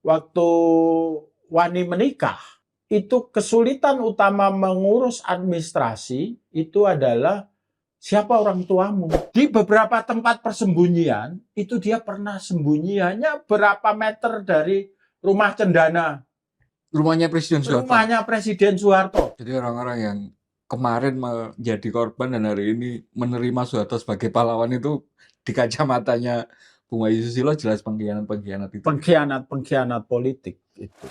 waktu wani menikah, itu kesulitan utama mengurus administrasi itu adalah siapa orang tuamu. Di beberapa tempat persembunyian, itu dia pernah sembunyi hanya berapa meter dari rumah cendana. Rumahnya Presiden Soeharto. Rumahnya Presiden Soeharto. Jadi orang-orang yang kemarin menjadi korban dan hari ini menerima Soeharto sebagai pahlawan itu di kacamatanya Bung Wahyu Susilo jelas pengkhianat-pengkhianat itu. Pengkhianat politik itu.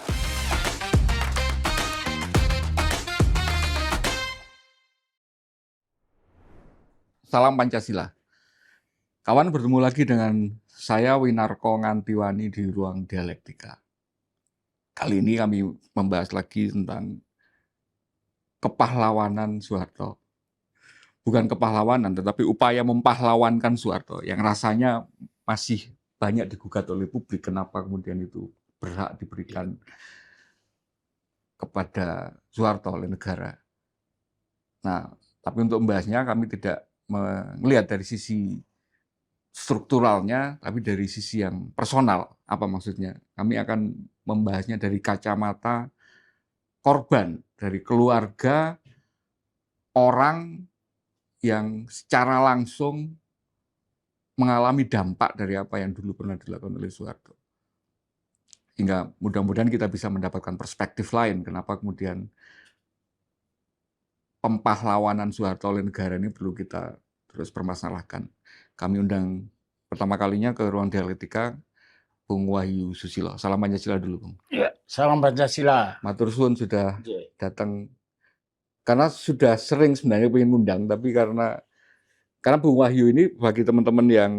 Salam Pancasila. Kawan, bertemu lagi dengan saya Winarko Ngantiwani di Ruang Dialektika. Kali ini kami membahas lagi tentang kepahlawanan Soeharto. Bukan kepahlawanan, tetapi upaya mempahlawankan Soeharto yang rasanya masih banyak digugat oleh publik. Kenapa kemudian itu berhak diberikan kepada Soeharto oleh negara. Nah, tapi untuk membahasnya kami tidak melihat dari sisi strukturalnya, tapi dari sisi yang personal. Apa maksudnya? Kami akan membahasnya dari kacamata korban, dari keluarga orang yang secara langsung mengalami dampak dari apa yang dulu pernah dilakukan oleh Soeharto. Hingga mudah-mudahan kita bisa mendapatkan perspektif lain, kenapa kemudian pempahlawanan Soeharto oleh negara ini perlu kita terus permasalahkan. Kami undang pertama kalinya ke Ruang Dialektika Bung Wahyu Susilo. Salam Pancasila dulu, Bung. Ya, salam Pancasila. Matur suwun sudah datang. Karena sudah sering sebenarnya pengen undang, tapi karena Bung Wahyu ini bagi teman-teman yang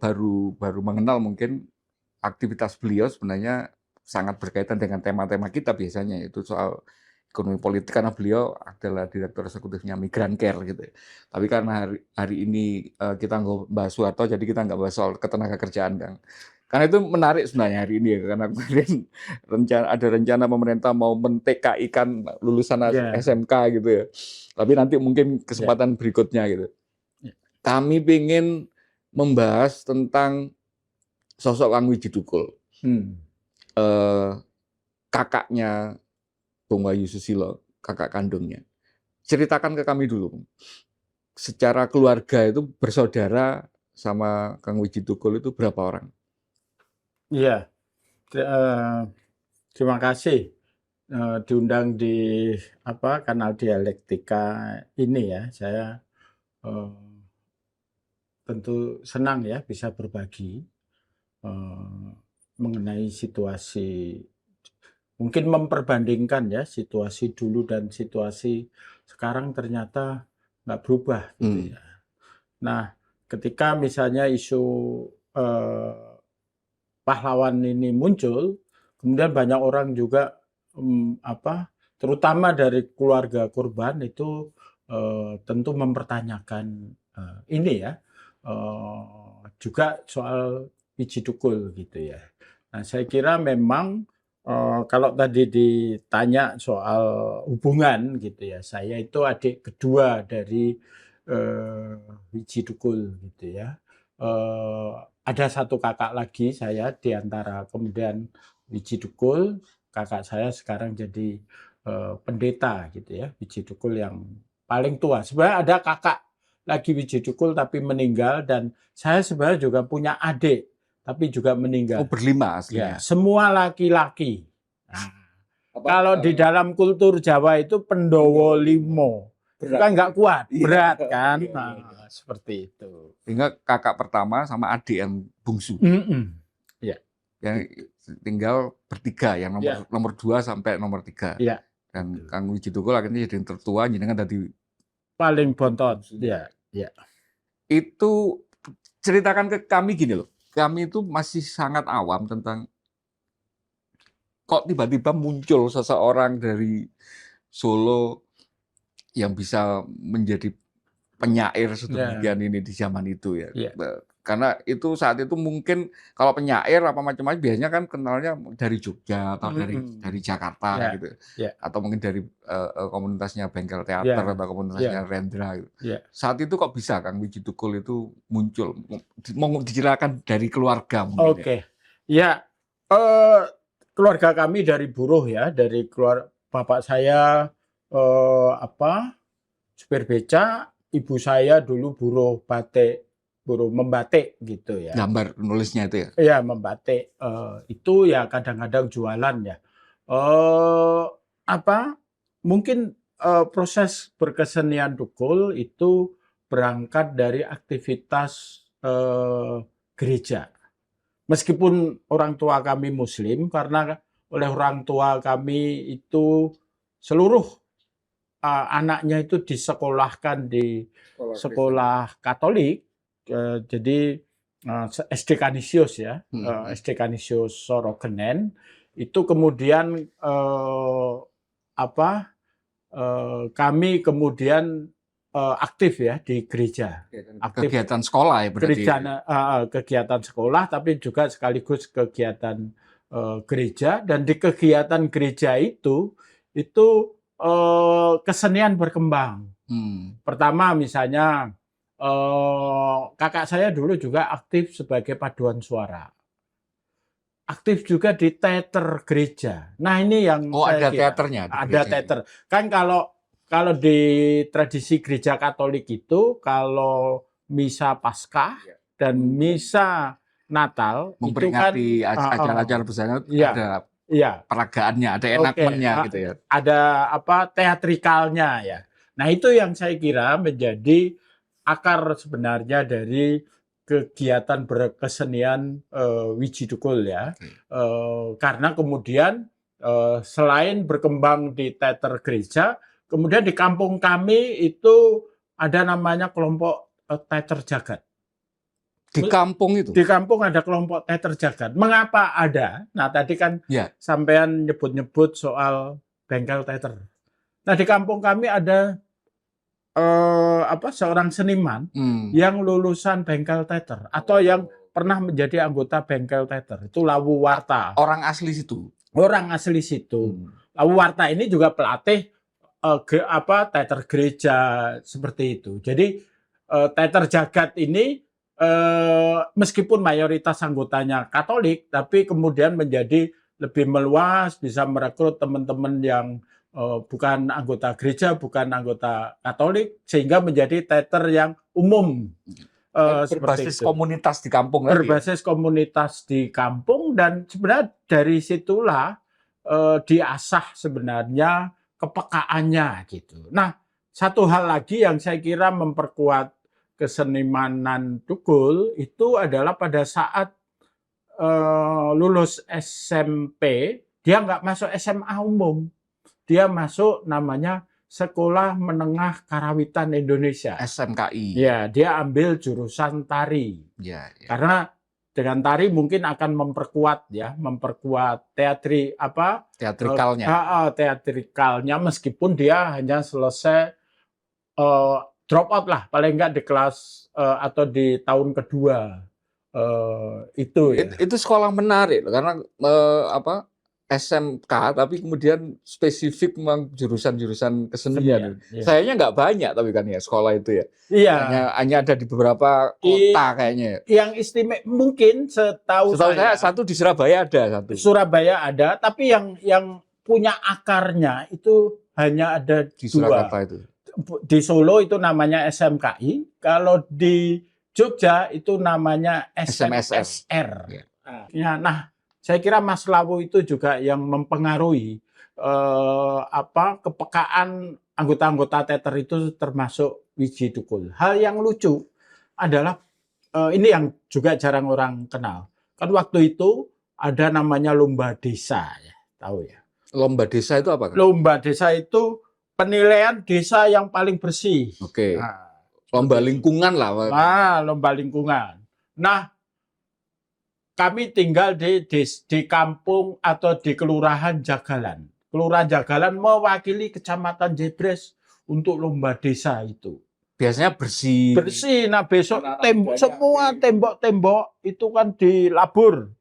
baru mengenal mungkin aktivitas beliau sebenarnya sangat berkaitan dengan tema-tema kita biasanya, itu soal ekonomi politik, karena beliau adalah direktur eksekutifnya Migran Care gitu. Tapi karena hari ini kita nggak bahas Soeharto, jadi kita nggak bahas soal ketenagakerjaan, Kang. Karena itu menarik sebenarnya hari ini ya, karena kemarin ada rencana pemerintah mau men-TKI-kan lulusan SMK gitu ya. Tapi nanti mungkin kesempatan berikutnya gitu. Kami ingin membahas tentang sosok Kang Widjidukul. Kakaknya Bung Wahyu Susilo, kakak kandungnya. Ceritakan ke kami dulu, secara keluarga itu bersaudara sama Kang Widjidukul itu berapa orang? Iya, terima kasih diundang di kanal Dialektika ini ya. Saya tentu senang ya bisa berbagi mengenai situasi, mungkin memperbandingkan ya situasi dulu dan situasi sekarang ternyata nggak berubah gitu ya. Nah, ketika misalnya isu pahlawan ini muncul, kemudian banyak orang juga terutama dari keluarga korban itu tentu mempertanyakan ini ya, juga soal Widjidukul gitu ya. Nah, saya kira memang kalau tadi ditanya soal hubungan gitu ya, saya itu adik kedua dari Widjidukul gitu ya. Ada satu kakak lagi saya di antara kemudian Widjidukul, kakak saya sekarang jadi pendeta gitu ya, Widjidukul yang paling tua. Sebenarnya ada kakak lagi Widjidukul tapi meninggal, dan saya sebenarnya juga punya adik tapi juga meninggal. Oh, berlima aslinya. Ya, semua laki-laki. Nah, kalau di dalam kultur Jawa itu Pendowo Limo, kan nggak kuat, berat kan. Nah, seperti itu. Sehingga kakak pertama sama adik yang bungsu. Ya. Yang tinggal bertiga, yang nomor 2 sampai nomor 3. Ya. Dan Kang Widjidukul akhirnya jadi yang tertua, jenengan tadi paling bontot. Ya. Itu ceritakan ke kami gini loh. Kami itu masih sangat awam tentang kok tiba-tiba muncul seseorang dari Solo yang bisa menjadi penyair sedemikian ini di zaman itu ya. Karena itu saat itu mungkin kalau penyair apa macam-macam biasanya kan kenalnya dari Jogja atau dari Jakarta gitu. Atau mungkin dari komunitasnya Bengkel Teater atau komunitasnya Rendra gitu. Saat itu kok bisa Kang Widjidukul itu muncul? Mau diceritakan dari keluarga mungkin. Ya, Eh, Keluarga kami dari buruh ya, dari bapak saya supir beca, ibu saya dulu buruh batik, buruh membatik gitu ya. Gambar nulisnya itu ya. Iya, membatik. Itu ya kadang-kadang jualan ya. Eh apa? Mungkin proses berkesenian Dukul itu berangkat dari aktivitas gereja. Meskipun orang tua kami Muslim, karena oleh orang tua kami itu seluruh anaknya itu disekolahkan di sekolah Katolik, jadi SD Kanisius ya, SD Kanisius Sorogenen itu kemudian kami kemudian aktif ya di gereja, aktif Kegiatan sekolah ya berarti. kegiatan sekolah, tapi juga sekaligus kegiatan gereja. Dan di kegiatan gereja itu kesenian berkembang. Pertama misalnya kakak saya dulu juga aktif sebagai paduan suara. Aktif juga di teater gereja. Nah ini yang ada teaternya. Ada teater. Kan kalau di tradisi gereja Katolik itu, kalau misa Paskah dan misa Natal memperingati acara-acara besar ada peragaannya, ada enakmennya gitu ya. Ada teatrikalnya ya. Nah itu yang saya kira menjadi akar sebenarnya dari kegiatan berkesenian Wiji Dukul ya. Karena kemudian selain berkembang di teater gereja, kemudian di kampung kami itu ada namanya kelompok teater jagat. Di kampung itu? Di kampung ada kelompok teater jagat. Mengapa ada? Nah tadi kan sampean nyebut-nyebut soal bengkel teater. Nah di kampung kami ada seorang seniman yang lulusan bengkel teater atau yang pernah menjadi anggota bengkel teater. Itu Lawu Warta. Orang asli situ. Orang asli situ. Lawu Warta ini juga pelatih teater gereja seperti itu. Jadi teater jagat ini meskipun mayoritas anggotanya Katolik, tapi kemudian menjadi lebih meluas, bisa merekrut teman-teman yang bukan anggota gereja, bukan anggota Katolik, sehingga menjadi teater yang umum. Berbasis komunitas di kampung. Berbasis komunitas di kampung, dan sebenarnya dari situlah diasah sebenarnya kepekaannya gitu. Nah, satu hal lagi yang saya kira memperkuat kesenimanan Dukul itu adalah pada saat lulus SMP, dia nggak masuk SMA umum. Dia masuk namanya Sekolah Menengah Karawitan Indonesia. SMKI. Ya, dia ambil jurusan tari. Ya. Karena dengan tari mungkin akan memperkuat teatrikalnya. Teatrikalnya, meskipun dia hanya selesai drop out lah, paling enggak di kelas atau di tahun kedua. Itu ya. Itu sekolah menarik karena SMK tapi kemudian spesifik memang jurusan-jurusan kesenian. Sayangnya nggak banyak tapi kan ya sekolah itu ya. Iya. Hanya ada di beberapa kota kayaknya. Yang istimewa mungkin setahu saya satu di Surabaya ada satu. Surabaya ada, tapi yang punya akarnya itu hanya ada di dua. Surakarta itu. Di Solo itu namanya SMKI, kalau di Jogja itu namanya SMSR. Nah, saya kira Mas Lawu itu juga yang mempengaruhi kepekaan anggota-anggota teater itu, termasuk Wiji Dukul. Hal yang lucu adalah ini yang juga jarang orang kenal. Kan waktu itu ada namanya lomba desa ya, tahu ya. Lomba desa itu apa? Lomba desa itu penilaian desa yang paling bersih. Oke. Lomba lingkungan lah. Lomba lingkungan. Nah, kami tinggal di kampung atau di Kelurahan Jagalan. Kelurahan Jagalan mewakili Kecamatan Jebres untuk lomba desa itu. Biasanya bersih. Bersih. Nah, besok semua tembok-tembok itu kan dilabur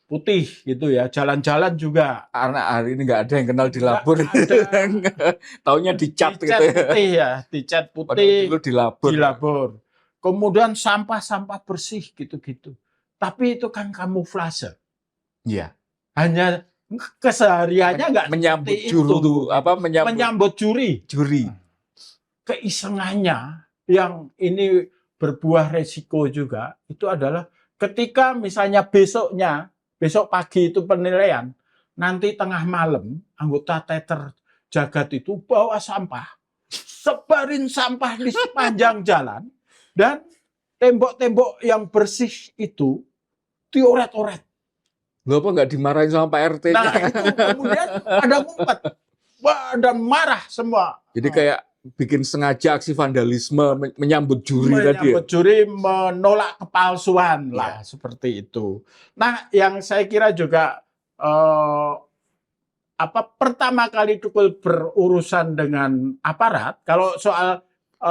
putih gitu ya. Jalan-jalan juga. Anak hari ini nggak ada yang kenal dilabur. Taunya dicat gitu putih ya. Dicat putih. Padahal dulu dilabur. Kemudian sampah-sampah bersih gitu-gitu. Tapi itu kan kamuflase. Iya. Hanya kesehariannya nggak menyambut seperti juru itu. tuh, apa Menyambut juri. Keisengannya yang ini berbuah resiko juga itu adalah ketika misalnya besok pagi itu penilaian, nanti tengah malam anggota teater jagat itu bawa sampah, sebarin sampah di sepanjang jalan, dan tembok-tembok yang bersih itu dioret-oret. Loh, apa nggak dimarahin sama Pak RT? Nah itu kemudian ada ngumpet, ada marah semua. Jadi kayak bikin sengaja aksi vandalisme menyambut juri tadi ya? Menyambut juri, menolak kepalsuan lah, seperti itu. Nah, yang saya kira juga pertama kali Tukul berurusan dengan aparat, kalau soal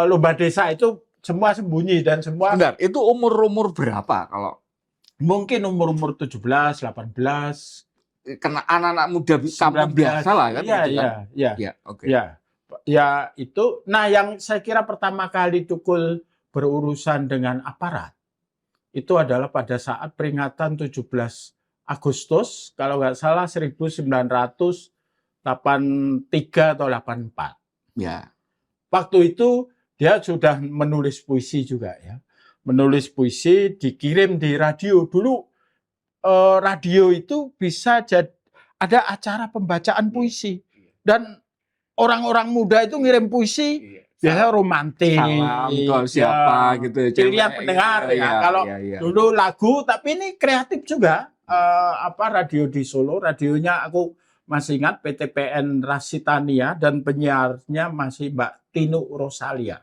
lomba desa itu semua sembunyi dan semua. Bentar, itu umur berapa kalau? Mungkin umur 17, 18. Kena anak-anak muda kampung biasa lah kan? Iya. Oke. Ya itu. Nah, yang saya kira pertama kali Tukul berurusan dengan aparat itu adalah pada saat peringatan 17 Agustus, kalau nggak salah 1983 atau 84. Ya. Waktu itu dia sudah menulis puisi juga ya. Menulis puisi, dikirim di radio. Dulu radio itu bisa ada acara pembacaan puisi. Dan orang-orang muda itu ngirim puisi, biasanya romantis. Salam ke siapa gitu. Pilihan pendengar ya. Kalau dulu lagu, tapi ini kreatif juga. Radio di Solo, radionya aku masih ingat PTPN Rasitania dan penyiarnya masih Mbak Tinu Rosalia.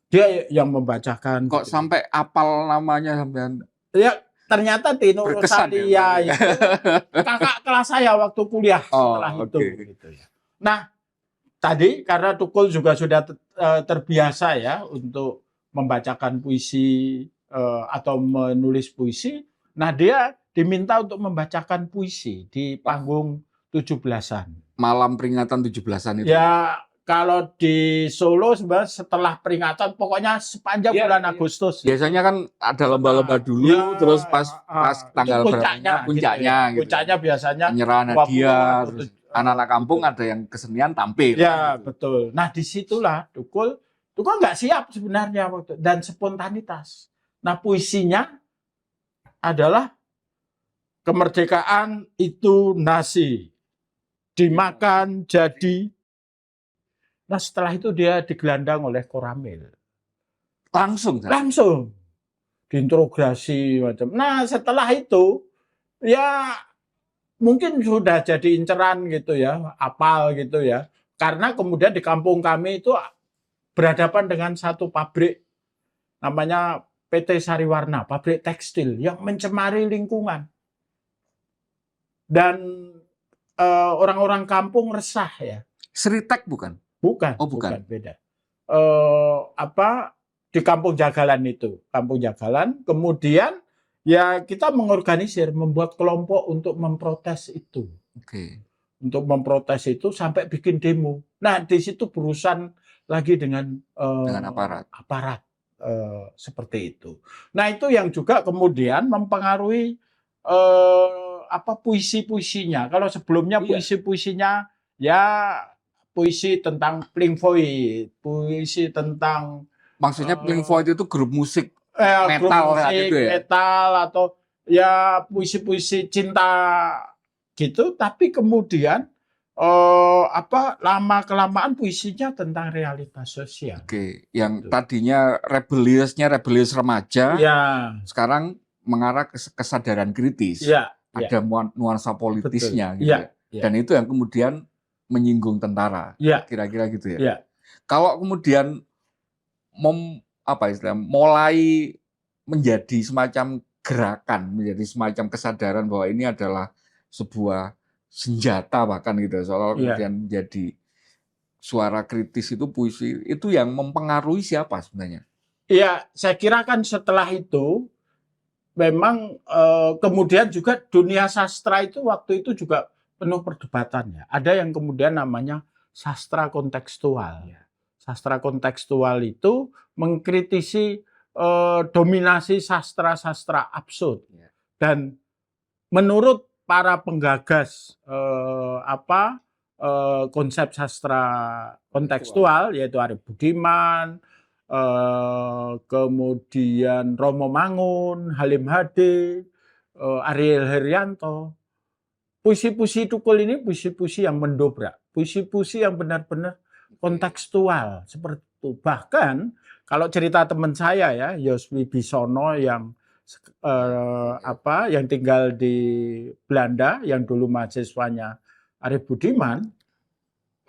Dia yang membacakan. Kok sampai apal namanya sampean? Ya, ternyata Tinu Rosalia itu kakak kelas saya waktu kuliah setelah itu. Gitu ya. Nah, tadi karena Tukul juga sudah terbiasa ya untuk membacakan puisi atau menulis puisi. Nah, dia diminta untuk membacakan puisi di panggung 17-an. Malam peringatan 17-an itu. Ya, kalau di Solo sebenarnya setelah peringatan, pokoknya sepanjang bulan Agustus. Biasanya kan ada lomba-lomba dulu, terus pas tanggal puncaknya, gitu. Puncaknya biasanya penyerahan hadiah, anak-anak kampung ada yang kesenian tampil. Ya, betul. Nah, disitulah Tukul nggak siap sebenarnya waktu dan spontanitas. Nah, puisinya adalah kemerdekaan itu nasi dimakan jadi. Nah, setelah itu dia digelandang oleh Koramil. Langsung diinterogasi macam. Nah, setelah itu ya mungkin sudah jadi inceran gitu ya, apal gitu ya. Karena kemudian di kampung kami itu berhadapan dengan satu pabrik namanya PT Sariwarna, pabrik tekstil yang mencemari lingkungan. Dan orang-orang kampung resah ya. Seritek bukan? Bukan. Oh, bukan. Beda. Di Kampung Jagalan itu, Kampung Jagalan. Kemudian ya kita mengorganisir, membuat kelompok untuk memprotes itu. Oke. Untuk memprotes itu sampai bikin demo. Nah, di situ berurusan lagi dengan aparat seperti itu. Nah, itu yang juga kemudian mempengaruhi puisi-puisinya. Kalau sebelumnya puisi-puisinya ya puisi tentang Pink Floyd, puisi tentang maksudnya Pink Floyd itu grup musik metal gitu ya. Metal atau ya puisi-puisi cinta gitu, tapi kemudian lama kelamaan puisinya tentang realitas sosial. Oke, yang tadinya rebelius remaja, sekarang mengarah ke kesadaran kritis. Ada nuansa politisnya gitu ya. Dan itu yang kemudian menyinggung tentara, kira-kira gitu ya. Kalau kemudian mulai menjadi semacam gerakan, menjadi semacam kesadaran bahwa ini adalah sebuah senjata bahkan gitu, soal kemudian menjadi suara kritis itu puisi, itu yang mempengaruhi siapa sebenarnya? Iya, saya kira kan setelah itu memang kemudian juga dunia sastra itu waktu itu juga penuh perdebatannya. Ada yang kemudian namanya sastra kontekstual. Sastra kontekstual itu mengkritisi dominasi sastra-sastra absurd. Dan menurut para penggagas konsep sastra kontekstual yaitu Arif Budiman, kemudian Romo Mangun, Halim Hade, Ariel Heryanto. Puisi-puisi Tukul ini puisi-puisi yang mendobrak, puisi-puisi yang benar-benar kontekstual seperti itu. Bahkan kalau cerita teman saya ya, Yoswi Bisono yang yang tinggal di Belanda, yang dulu mahasiswanya Arif Budiman.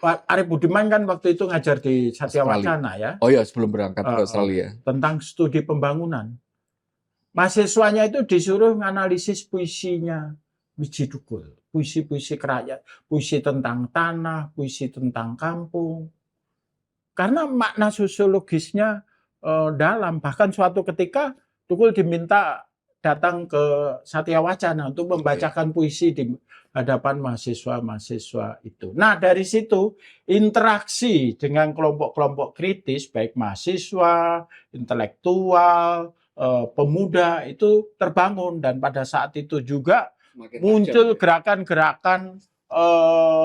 Arif Budiman kan waktu itu ngajar di Satya Wacana ya. Oh ya, sebelum berangkat ke Australia. Tentang studi pembangunan. Mahasiswanya itu disuruh menganalisis puisinya Wiji Tukul. Puisi-puisi kerakyat, puisi tentang tanah, puisi tentang kampung. Karena makna sosiologisnya dalam. Bahkan suatu ketika Tukul diminta datang ke Satya Wacana untuk membacakan puisi di hadapan mahasiswa-mahasiswa itu. Nah, dari situ interaksi dengan kelompok-kelompok kritis, baik mahasiswa, intelektual, pemuda itu terbangun. Dan pada saat itu juga muncul gerakan-gerakan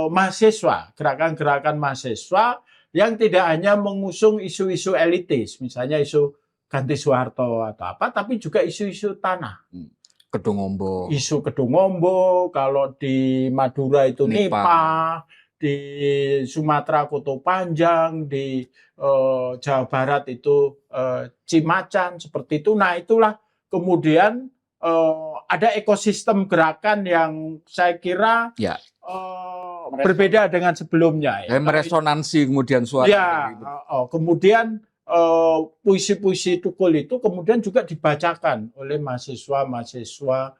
mahasiswa, gerakan-gerakan mahasiswa yang tidak hanya mengusung isu-isu elitis, misalnya isu ganti Soeharto atau apa, tapi juga isu-isu tanah. Kedungombo. Isu Kedungombo, kalau di Madura itu Nipa, di Sumatera Koto Panjang, di Jawa Barat itu Cimacan, seperti itu. Nah, itulah kemudian ada ekosistem gerakan yang saya kira berbeda dengan sebelumnya. Ya, meresonansi kemudian suara. Ya, kemudian puisi-puisi Tukul itu kemudian juga dibacakan oleh mahasiswa-mahasiswa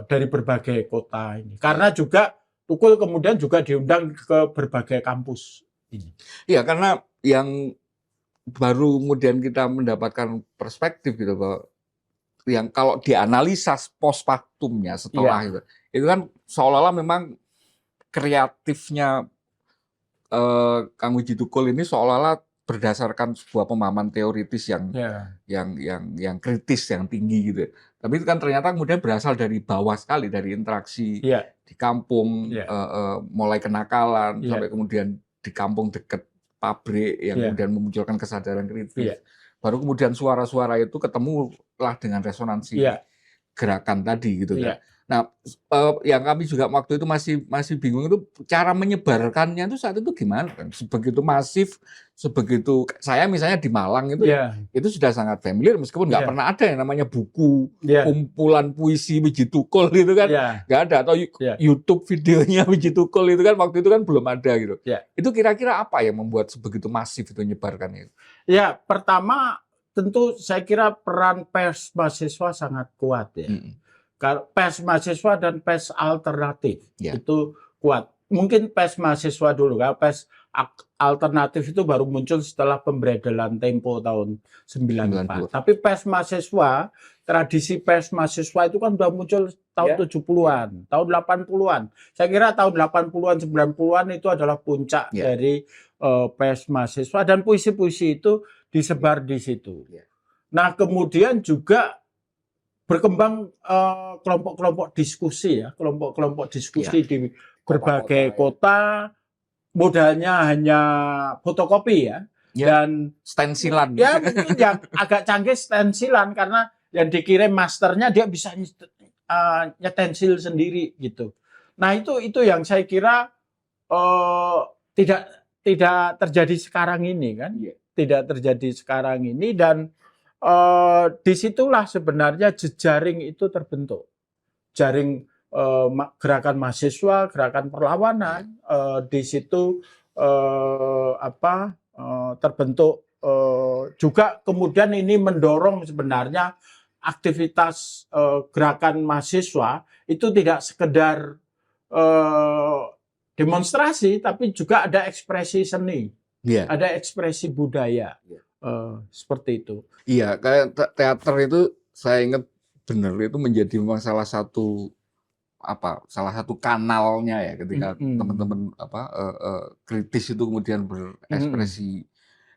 dari berbagai kota ini. Karena juga Tukul kemudian juga diundang ke berbagai kampus ini. Iya, karena yang baru kemudian kita mendapatkan perspektif gitu bahwa yang kalau dianalisa post factumnya setelah itu kan seolah-olah memang kreatifnya Kang Wiji Tukul ini seolah-olah berdasarkan sebuah pemahaman teoritis yang kritis, yang tinggi gitu. Tapi itu kan ternyata kemudian berasal dari bawah sekali, dari interaksi di kampung, mulai kenakalan sampai kemudian di kampung dekat pabrik yang kemudian memunculkan kesadaran kritis. Baru kemudian suara-suara itu ketemulah dengan resonansi gerakan tadi gitu kan. Nah, yang kami juga waktu itu masih bingung itu cara menyebarkannya itu saat itu gimana kan? Sebegitu masif, sebegitu saya misalnya di Malang itu sudah sangat familiar meskipun nggak pernah ada yang namanya buku kumpulan puisi Wiji Tukul gitu kan, nggak ada, atau YouTube videonya Wiji Tukul itu kan waktu itu kan belum ada gitu. Itu kira-kira apa yang membuat sebegitu masif itu menyebarkannya? Ya, pertama tentu saya kira peran pers mahasiswa sangat kuat ya. Pers mahasiswa dan pers alternatif itu kuat. Mungkin pers mahasiswa dulu, kan pers alternatif itu baru muncul setelah pemberedelan Tempo tahun 94. Tapi pers mahasiswa, tradisi pers mahasiswa itu kan sudah muncul tahun 70-an, tahun 80-an. Saya kira tahun 80-an, 90-an itu adalah puncak dari pers mahasiswa, dan puisi-puisi itu disebar di situ. Nah, kemudian juga berkembang kelompok-kelompok diskusi ya, kelompok-kelompok diskusi di berbagai kota. Modalnya hanya fotokopi ya, dan stensilan. Ya mungkin yang agak canggih stensilan, karena yang dikirim masternya dia bisa nyetensil sendiri gitu. Nah, itu yang saya kira tidak terjadi sekarang ini kan, tidak terjadi sekarang ini, dan disitulah sebenarnya jejaring itu terbentuk, jaring gerakan mahasiswa, gerakan perlawanan, di situ terbentuk juga. Kemudian ini mendorong sebenarnya aktivitas gerakan mahasiswa itu tidak sekedar demonstrasi, tapi juga ada ekspresi seni, ada ekspresi budaya, seperti itu. Iya, kayak teater itu saya ingat benar itu menjadi memang salah satu kanalnya ya ketika teman-teman kritis itu kemudian berekspresi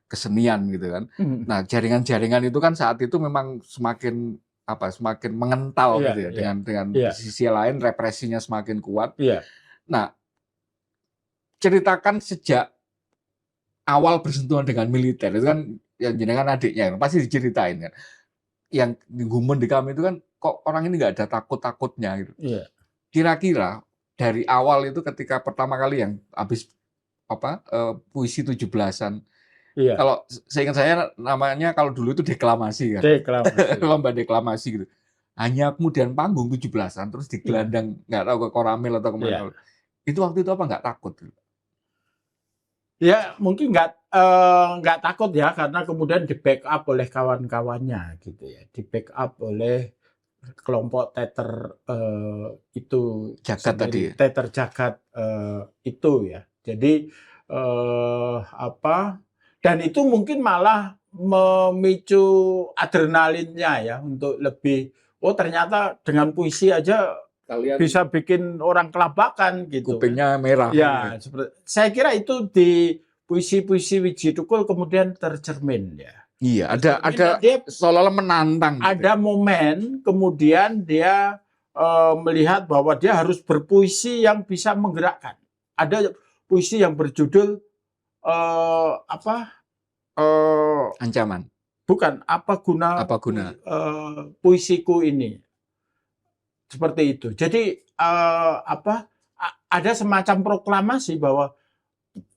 kesenian gitu kan. Nah, jaringan-jaringan itu kan saat itu memang semakin semakin mengental Iya, gitu ya, iya, dengan iya, di sisi lain represinya semakin kuat. iya, Nah, ceritakan sejak awal bersentuhan dengan militer itu kan, yang jenengan adiknya pasti diceritain kan. Yang gumen di kami itu kan, kok orang ini nggak ada takut-takutnya gitu. iya, Kira-kira dari awal itu ketika pertama kali yang habis puisi 17-an, iya. kalau seingat saya namanya kalau dulu itu deklamasi kan, Deklamasi. lomba deklamasi gitu. Hanya kemudian panggung 17-an terus Iya, digelandang nggak tahu ke Koramil atau iya. kemana. Itu waktu itu apa nggak takut? Ya mungkin nggak takut ya karena kemudian di backup oleh kawan-kawannya gitu ya, di backup oleh kelompok teater itu Jagat tadi sendiri, ya? teater jagat itu ya. Jadi dan itu mungkin malah memicu adrenalinnya ya untuk lebih, oh ternyata dengan puisi aja Kalian bisa bikin orang kelabakan gitu kan. kupingnya merah. Ya, saya kira itu di puisi-puisi Wiji Tukul kemudian tercermin ya. Iya, ada Tercermin dan dia seolah-olah menantang. ada momen kemudian dia melihat bahwa dia harus berpuisi yang bisa menggerakkan. Ada puisi yang berjudul Ancaman. bukan apa guna Apa guna? puisiku ini. Seperti itu. Jadi ada semacam proklamasi bahwa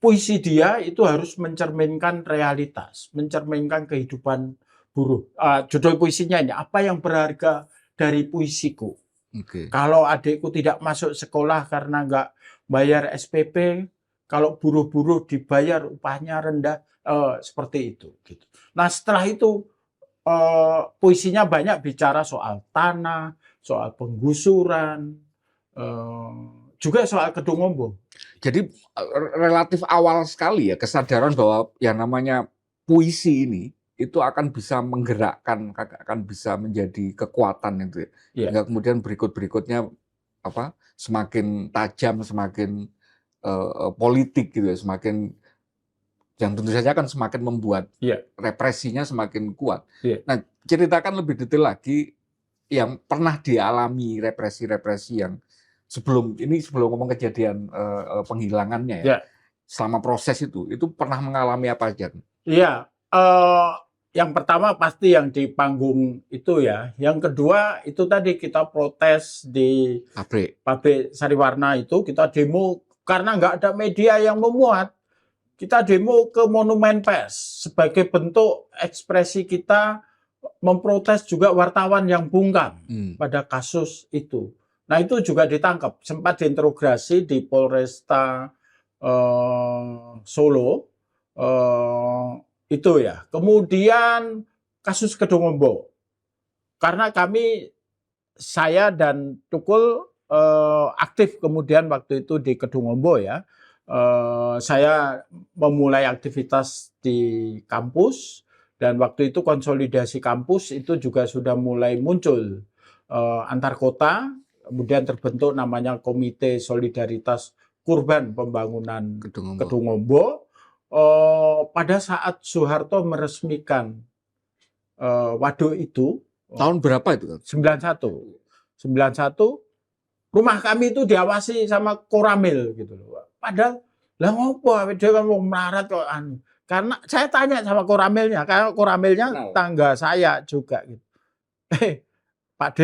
puisi dia itu harus mencerminkan realitas, mencerminkan kehidupan buruh. Judul puisinya ini, apa yang berharga dari puisiku. Okay. Kalau adikku tidak masuk sekolah karena nggak bayar SPP, kalau buruh-buruh dibayar upahnya rendah, seperti itu. Gitu. Nah setelah itu puisinya banyak bicara soal tanah, soal penggusuran, juga soal Kedung Ombo. Jadi relatif awal sekali ya kesadaran bahwa yang namanya puisi ini itu akan bisa menggerakkan, akan bisa menjadi kekuatan itu ya. Yeah. Hingga kemudian berikutnya semakin tajam, semakin politik gitu ya, semakin yang tentu saja akan semakin membuat represinya semakin kuat. Yeah. Nah, ceritakan lebih detail lagi yang pernah dialami represi-represi yang sebelum ngomong kejadian penghilangannya ya. Selama proses itu pernah mengalami apa aja? Iya, yang pertama pasti yang di panggung itu ya. Yang kedua itu tadi kita protes di pabrik Sariwarna itu, kita demo karena nggak ada media yang memuat. Kita demo ke Monumen Pers sebagai bentuk ekspresi kita memprotes juga wartawan yang bungkam pada kasus itu. Nah itu juga ditangkap, sempat diinterogasi di Polresta Solo itu ya. Kemudian kasus Kedung Ombo, karena saya dan Tukul aktif kemudian waktu itu di Kedung Ombo ya. Saya memulai aktivitas di kampus dan waktu itu konsolidasi kampus itu juga sudah mulai muncul antar kota. Kemudian terbentuk namanya Komite Solidaritas Kurban Pembangunan Kedung Ombo. Pada saat Soeharto meresmikan waduk itu, tahun berapa itu? 91. Rumah kami itu diawasi sama Koramil gitu loh. Padahal lah ngopo dia kan mau melarat kok anu. Karena saya tanya sama Koramilnya, karena Koramilnya tangga saya juga gitu. Pak D,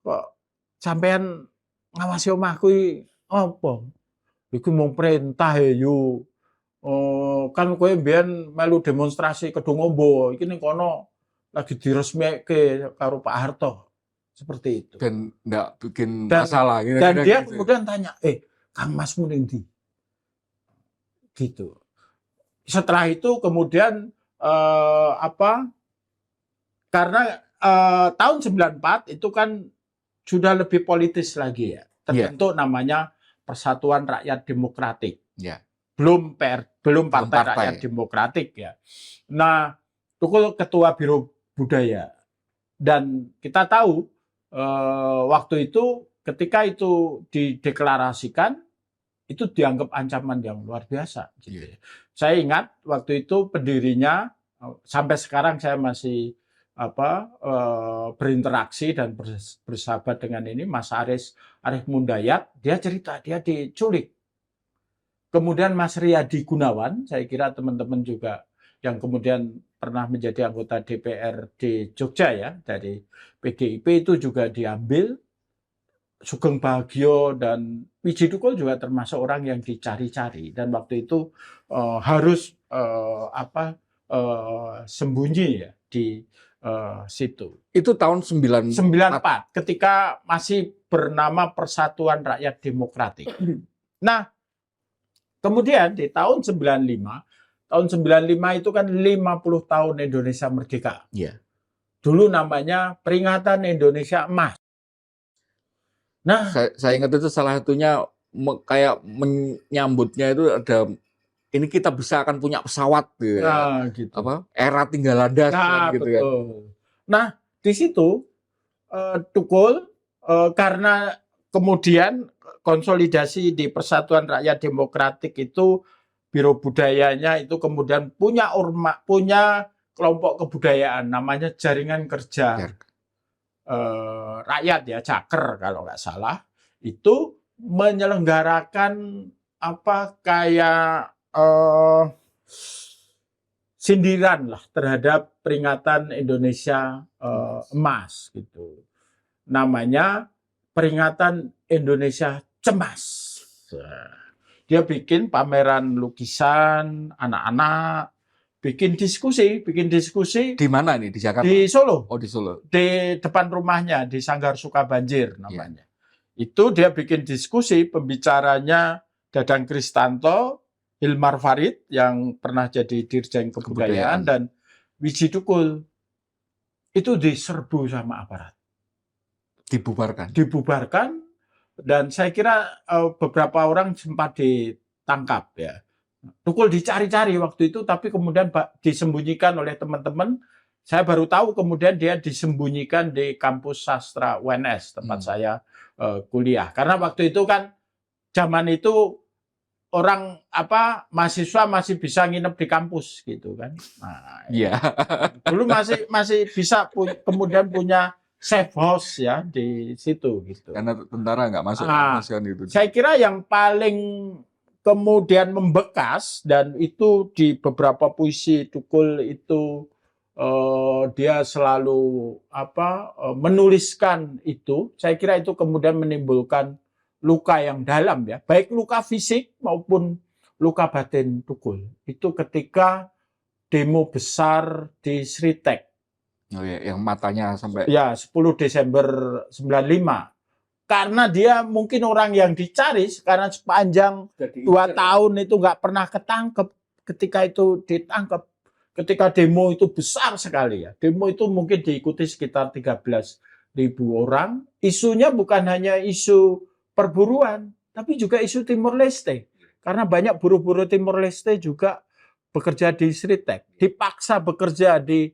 kok sampean ngawasi omahku iki apa? Iku mau perintah yo. Kan kowe mbiyen melu demonstrasi Kedung Ombo, iki ning kono lagi diresmike karo Pak Harto. Seperti itu. Dan enggak bikin masalah gitu. Dan dia kemudian tanya, Kang Masmu ning ndi? Gitu. Setelah itu kemudian karena tahun 94 itu kan sudah lebih politis lagi ya. Terbentuk namanya Persatuan Rakyat Demokratik. Belum Partai Rakyat Demokratik ya. Nah, Tukul ketua Biro Budaya. Dan kita tahu waktu itu ketika itu dideklarasikan itu dianggap ancaman yang luar biasa. Gitu. Saya ingat waktu itu pendirinya sampai sekarang saya masih berinteraksi dan bersahabat dengan ini Mas Arif Mundayat, dia cerita dia diculik. Kemudian Mas Riyadi Gunawan, saya kira teman-teman juga yang kemudian pernah menjadi anggota DPRD Jogja ya, dari PDIP itu juga diambil. Sugeng Bahagia dan Wiji Tukul juga termasuk orang yang dicari-cari dan waktu itu harus sembunyi ya di situ. Itu tahun 94. 94 ketika masih bernama Persatuan Rakyat Demokratik. Nah, kemudian di tahun 95 itu kan 50 tahun Indonesia merdeka. Iya. Dulu namanya Peringatan Indonesia Emas. Nah, saya ingat itu salah satunya kayak menyambutnya itu ada ini kita bisa akan punya pesawat gitu. Nah, gitu. Era tinggal landas Nah, gitu betul. kan. Nah, di situ Tukul karena kemudian konsolidasi di Persatuan Rakyat Demokratik itu Biro Budayanya itu kemudian punya kelompok kebudayaan namanya Jaringan Kerja Rakyat ya, Caker kalau nggak salah, itu menyelenggarakan kayak sindiran lah terhadap peringatan Indonesia Emas gitu. Namanya Peringatan Indonesia Cemas. Dia bikin pameran lukisan anak-anak, bikin diskusi Di mana nih? Di Jakarta? di Solo. Oh, di Solo. Di depan rumahnya di Sanggar Sukabanjir namanya. Itu dia bikin diskusi, pembicaranya Dadang Kristanto, Hilmar Farid yang pernah jadi Dirjen Kebudayaan dan Wiji Tukul. Itu diserbu sama aparat. Dibubarkan dan saya kira beberapa orang sempat ditangkap ya. Tukul dicari-cari waktu itu, tapi kemudian disembunyikan oleh teman-teman. Saya baru tahu kemudian dia disembunyikan di kampus sastra UNS tempat saya kuliah. Karena waktu itu kan zaman itu orang mahasiswa masih bisa nginep di kampus gitu kan. Nah, dulu masih bisa kemudian punya safe house ya di situ gitu. Karena tentara nggak masuk itu. Saya kira yang paling kemudian membekas dan itu di beberapa puisi Tukul itu dia selalu menuliskan itu. Saya kira itu kemudian menimbulkan luka yang dalam ya, baik luka fisik maupun luka batin Tukul. Itu ketika demo besar di Sritek. Oh ya, yang matanya sampai 10 Desember 95. Karena dia mungkin orang yang dicari karena sepanjang 2 tahun itu nggak pernah ketangkep. Ketika itu ditangkap, ketika demo itu besar sekali ya. Demo itu mungkin diikuti sekitar 13.000 orang. Isunya bukan hanya isu perburuan, tapi juga isu Timor Leste. Karena banyak buruh-buruh Timor Leste juga bekerja di Sritek, dipaksa bekerja di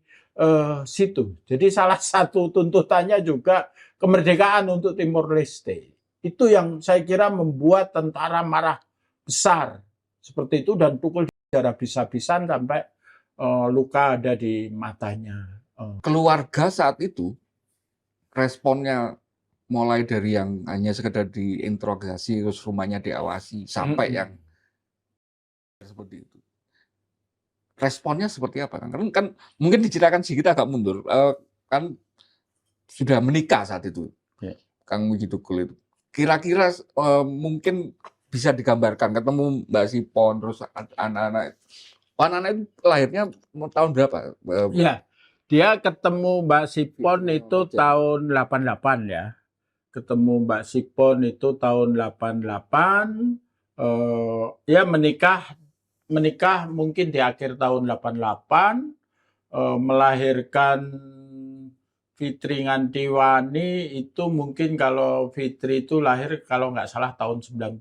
situ. Jadi salah satu tuntutannya juga kemerdekaan untuk Timor Leste. Itu yang saya kira membuat tentara marah besar seperti itu dan Tukul darah habis-habisan sampai luka ada di matanya. Keluarga saat itu responnya mulai dari yang hanya sekedar diinterogasi terus rumahnya diawasi sampai yang seperti itu. Responnya seperti apa? Kan mungkin diceritakan sedikit agak mundur. Kan sudah menikah saat itu, Kang Wiji Tukul itu. Kira-kira mungkin bisa digambarkan ketemu Mbak Sipon terus anak-anak. Anak-anak itu lahirnya tahun berapa? Ya, dia ketemu Mbak Sipon itu tahun 88 ya. Ketemu Mbak Sipon itu tahun 88. Ya menikah mungkin di akhir tahun 88, melahirkan Fitri Ngantiwani itu mungkin kalau Fitri itu lahir kalau nggak salah tahun 90.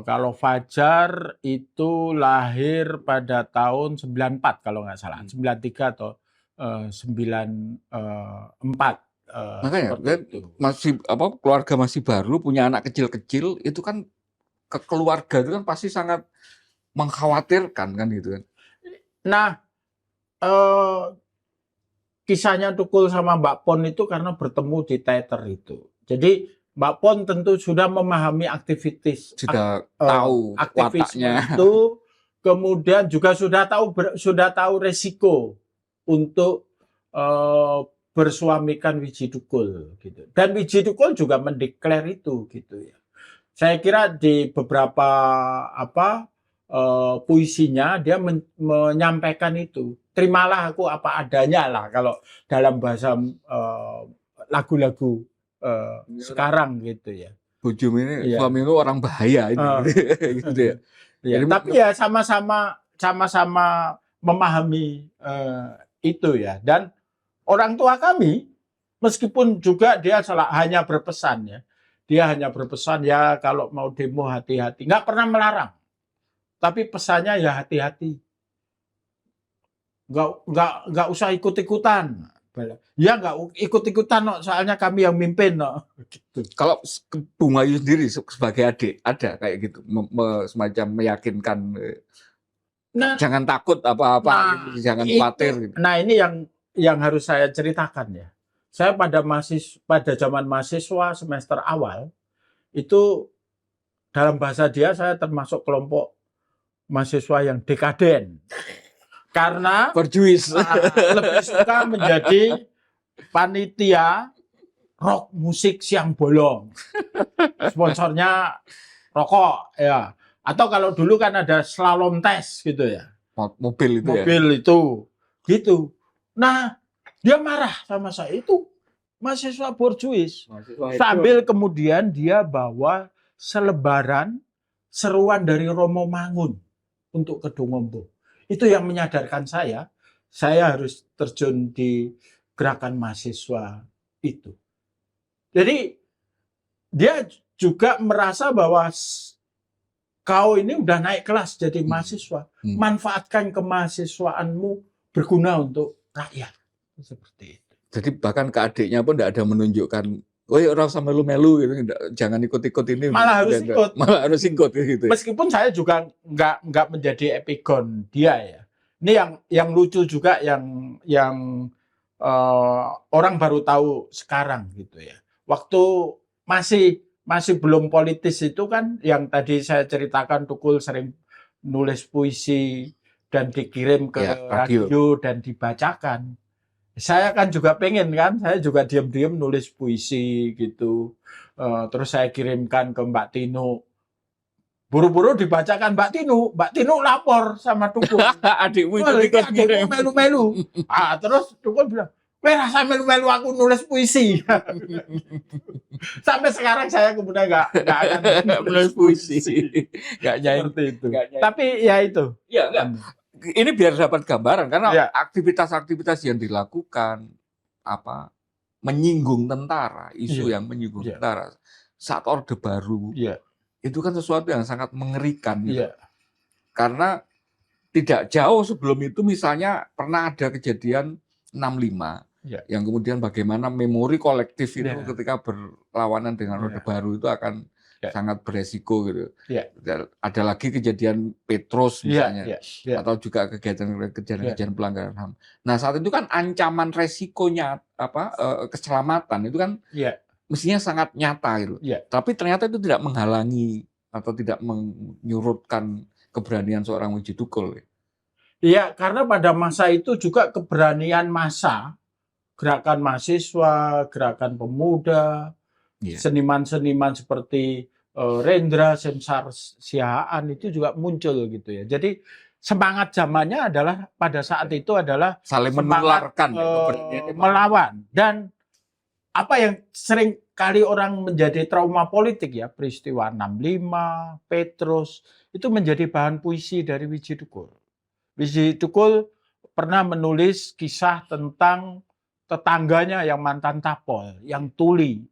Kalau Fajar itu lahir pada tahun 94 kalau nggak salah, 93 atau 94. Makanya masih keluarga masih baru punya anak kecil-kecil itu kan ke keluarga itu kan pasti sangat mengkhawatirkan kan gitu kan. Nah, kisahnya Tukul sama Mbak Pon itu karena bertemu di teater itu. Jadi Mbak Pon tentu sudah memahami Sudah tahu aktivisme wataknya. itu, kemudian juga sudah tahu resiko untuk bersuamikan Wiji Tukul gitu. Dan Wiji Tukul juga mendeklar itu gitu ya. Saya kira di beberapa puisinya dia menyampaikan itu. Terimalah aku apa adanya lah kalau dalam bahasa lagu-lagu sekarang gitu ya. Bojomu ini Iya. suamimu orang bahaya ini. Gitu ya. Ya, Jadi tapi ya sama-sama memahami itu ya. Dan orang tua kami meskipun juga dia hanya berpesan ya. Dia hanya berpesan ya kalau mau demo hati-hati. Nggak pernah melarang. Tapi pesannya ya hati-hati. Nggak usah ikut-ikutan. Ya nggak ikut-ikutan, no, soalnya kami yang mimpin. No. Gitu. Kalau Bung Wahyu sendiri sebagai adik ada kayak gitu semacam meyakinkan jangan takut apa-apa, gitu, jangan khawatir. Gitu. Nah ini yang harus saya ceritakan ya. Saya pada zaman mahasiswa semester awal itu dalam bahasa dia saya termasuk kelompok mahasiswa yang dekaden. Karena berjuis lebih suka menjadi panitia rock musik siang bolong. Sponsornya rokok ya. Atau kalau dulu kan ada slalom test gitu ya. Mobil itu Mobil ya. itu gitu. Nah, dia marah sama saya itu mahasiswa borjuis. Sambil kemudian dia bawa selebaran seruan dari Romo Mangun untuk Kedungombo. Itu yang menyadarkan saya harus terjun di gerakan mahasiswa itu. Jadi dia juga merasa bahwa kau ini udah naik kelas jadi mahasiswa, manfaatkan kemahasiswaanmu berguna untuk rakyat. Seperti itu. Jadi bahkan ke adiknya pun tidak ada menunjukkan, oh ya orang sama melu gitu, jangan ikut-ikut ini. Malah harus ikut. Malah harus ikut gitu. Meskipun saya juga nggak menjadi epigon dia ya. Ini yang lucu juga yang orang baru tahu sekarang gitu ya. Waktu masih belum politis itu kan yang tadi saya ceritakan Tukul sering nulis puisi dan dikirim ke radio dan dibacakan. Saya kan juga pengen kan, saya juga diam-diam nulis puisi gitu. Terus saya kirimkan ke Mbak Tino. Buru-buru dibacakan Mbak Tino lapor sama Tukul. Adikmu ikut melu-melu. Terus Tukul bilang, rasa melu-melu aku nulis puisi. Sampai sekarang saya kemudian nggak akan nulis puisi. Nggak seperti itu. Tapi ya itu. Ya, ini biar dapat gambaran karena aktivitas-aktivitas yang dilakukan menyinggung tentara, isu yang menyinggung tentara saat Orde Baru. Itu kan sesuatu yang sangat mengerikan. Gitu. Karena tidak jauh sebelum itu misalnya pernah ada kejadian 65 yang kemudian bagaimana memori kolektif itu ketika berlawanan dengan Orde Baru itu akan sangat beresiko gitu. Ada lagi kejadian Petrus misalnya atau juga kejadian pelanggaran HAM. Nah, saat itu kan ancaman resikonya keselamatan itu kan mestinya sangat nyata gitu. Tapi ternyata itu tidak menghalangi atau tidak menyurutkan keberanian seorang Wiji Tukul. Iya, karena pada masa itu juga keberanian massa, gerakan mahasiswa, gerakan pemuda, seniman-seniman seperti Rendra, Semsar Siahaan itu juga muncul gitu ya. Jadi semangat zamannya adalah pada saat itu adalah saling menularkan melawan. Dan apa yang sering kali orang menjadi trauma politik ya, peristiwa 65, Petrus, itu menjadi bahan puisi dari Wiji Tukul. Wiji Tukul pernah menulis kisah tentang tetangganya yang mantan Tapol, yang tuli,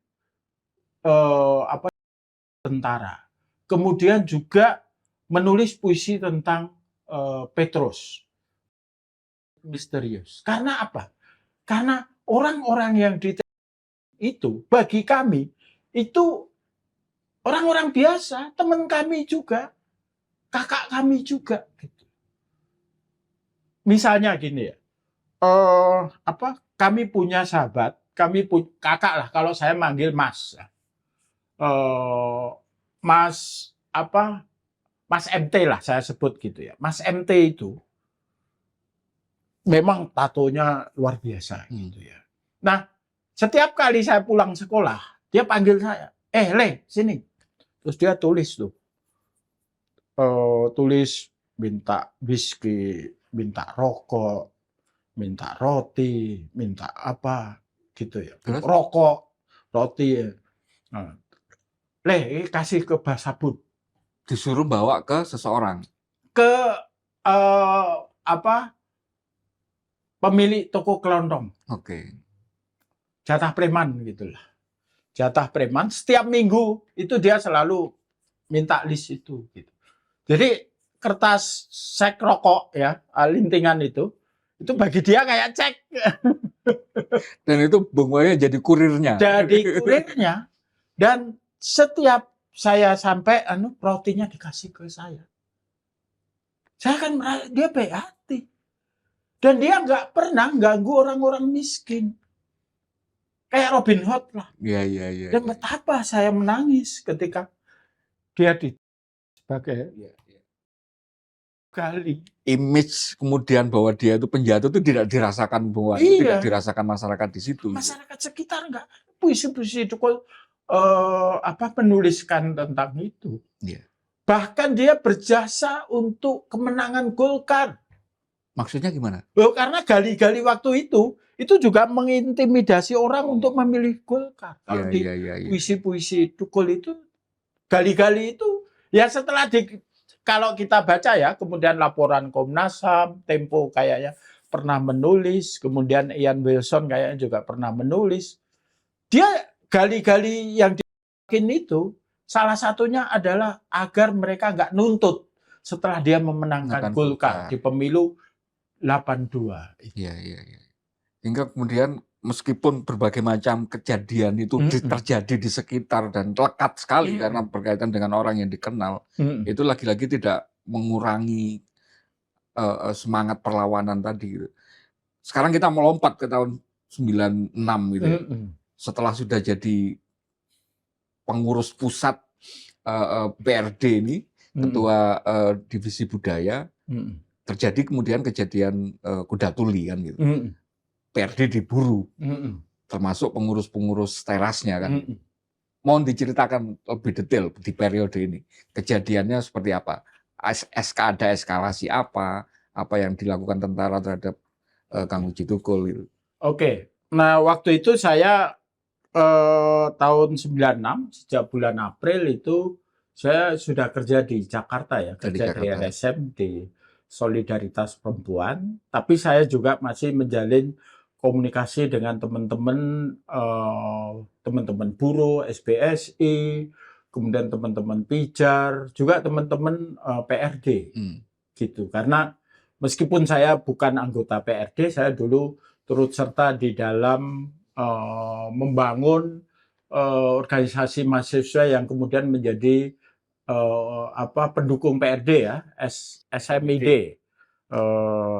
tentara. Kemudian juga menulis puisi tentang Petrus. Misterius. Karena apa? Karena orang-orang yang itu bagi kami itu orang-orang biasa, teman kami juga, kakak kami juga gitu. Misalnya gini ya. kami punya sahabat, kakak lah kalau saya manggil Mas. Mas apa? Mas MT lah saya sebut gitu ya. Mas MT itu memang tatonya luar biasa gitu ya. Nah, setiap kali saya pulang sekolah, dia panggil saya, Le, sini. Terus dia tulis tuh, tulis minta whisky, minta rokok, minta roti, minta apa gitu ya. Terus? Rokok, roti. Nah, Le, kasih ke Mbah Sabun. Disuruh bawa ke seseorang. Ke apa? Pemilik toko kelontong. Oke. Jatah preman gitulah. Jatah preman setiap minggu itu dia selalu minta list itu gitu. Jadi kertas sek rokok ya, lintingan itu bagi dia kayak cek. Dan itu Bung Wayo jadi kurirnya. Jadi kurirnya. Dan setiap saya sampai rotinya dikasih ke saya. Saya kan dia baik hati. Dan dia nggak pernah ganggu orang-orang miskin. Kayak Robin Hood lah. Iya. Dan betapa saya menangis ketika dia sebagai kali. Image kemudian bahwa dia itu penjahat itu tidak dirasakan Bung Wayo, tidak dirasakan masyarakat di situ. Masyarakat sekitar enggak. Puisi-puisi itu menuliskan tentang itu. Iya. Bahkan dia berjasa untuk kemenangan Golkar. Maksudnya gimana? Karena gali-gali waktu itu juga mengintimidasi orang untuk memilih Golkar. Kalau di puisi-puisi Tukul itu, gali-gali itu, ya setelah kalau kita baca ya, kemudian laporan Komnas HAM, Tempo kayaknya pernah menulis, kemudian Ian Wilson kayaknya juga pernah menulis. Dia gali-gali yang dibikin itu, salah satunya adalah agar mereka nggak nuntut setelah dia memenangkan Golkar di pemilu 82. Iya. Hingga kemudian meskipun berbagai macam kejadian itu terjadi di sekitar dan lekat sekali karena berkaitan dengan orang yang dikenal, itu lagi-lagi tidak mengurangi semangat perlawanan tadi. Gitu. Sekarang kita melompat ke tahun 96 gitu ya. Setelah sudah jadi pengurus pusat PRD ini, ketua divisi budaya, terjadi kemudian kejadian kuda tuli kan gitu. PRD diburu, termasuk pengurus-pengurus terasnya kan. Mohon diceritakan lebih detail di periode ini. Kejadiannya seperti apa? Ada eskalasi apa yang dilakukan tentara terhadap Kang Uji Tukul gitu. Oke. Nah, waktu itu saya tahun 96, sejak bulan April itu saya sudah kerja di Jakarta ya, kerja di LSM, di Solidaritas Perempuan, tapi saya juga masih menjalin komunikasi dengan teman-teman buruh, SBSI, kemudian teman-teman Pijar, juga teman-teman PRD, gitu. Karena meskipun saya bukan anggota PRD, saya dulu turut serta di dalam membangun organisasi mahasiswa yang kemudian menjadi pendukung PRD ya, SMID,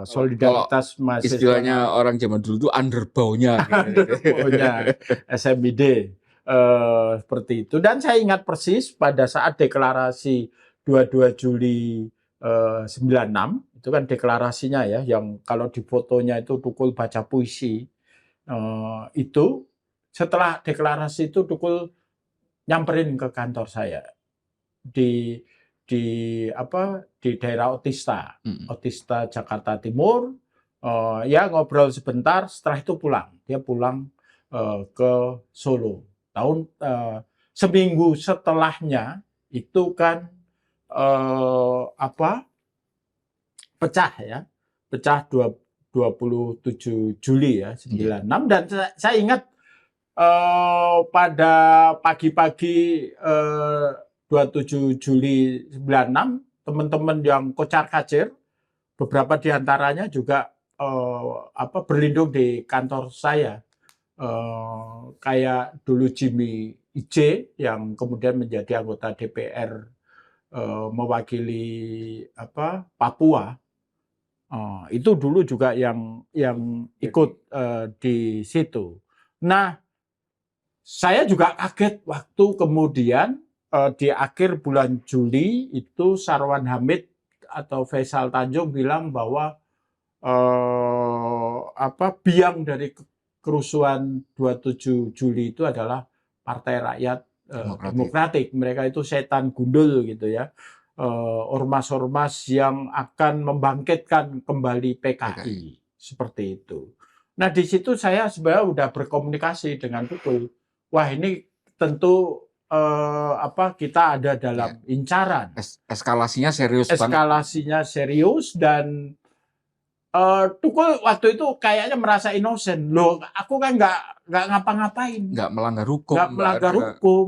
Solidaritas Mahasiswa. Istilahnya orang zaman dulu itu underbow-nya. Underbow-nya SMID, seperti itu. Dan saya ingat persis pada saat deklarasi 22 Juli 96, itu kan deklarasinya ya, yang kalau di fotonya itu Tukul baca puisi, itu setelah deklarasi itu Tukul nyamperin ke kantor saya di daerah Otista Jakarta Timur, ya ngobrol sebentar, setelah itu dia pulang ke Solo. Seminggu setelahnya itu kan pecah 27 Juli ya 96, dan saya ingat pada pagi-pagi 27 Juli 96, teman-teman yang kocar-kacir, beberapa diantaranya juga berlindung di kantor saya, kayak dulu Jimmy IJ yang kemudian menjadi anggota DPR mewakili Papua, Itu dulu juga yang ikut di situ. Nah, saya juga kaget waktu kemudian di akhir bulan Juli itu Sarwan Hamid atau Faisal Tanjung bilang bahwa biang dari kerusuhan 27 Juli itu adalah Partai Rakyat Demokratik. Mereka itu setan gundul gitu ya. Ormas-ormas yang akan membangkitkan kembali PKI. Seperti itu. Nah, di situ saya sebenarnya udah berkomunikasi dengan Tukul. Wah, ini tentu kita ada dalam incaran. Eskalasinya serius banget. Eskalasinya serius dan Tukul waktu itu kayaknya merasa inosen. Loh, aku kan nggak ngapa-ngapain. Nggak melanggar hukum. Nggak melanggar hukum.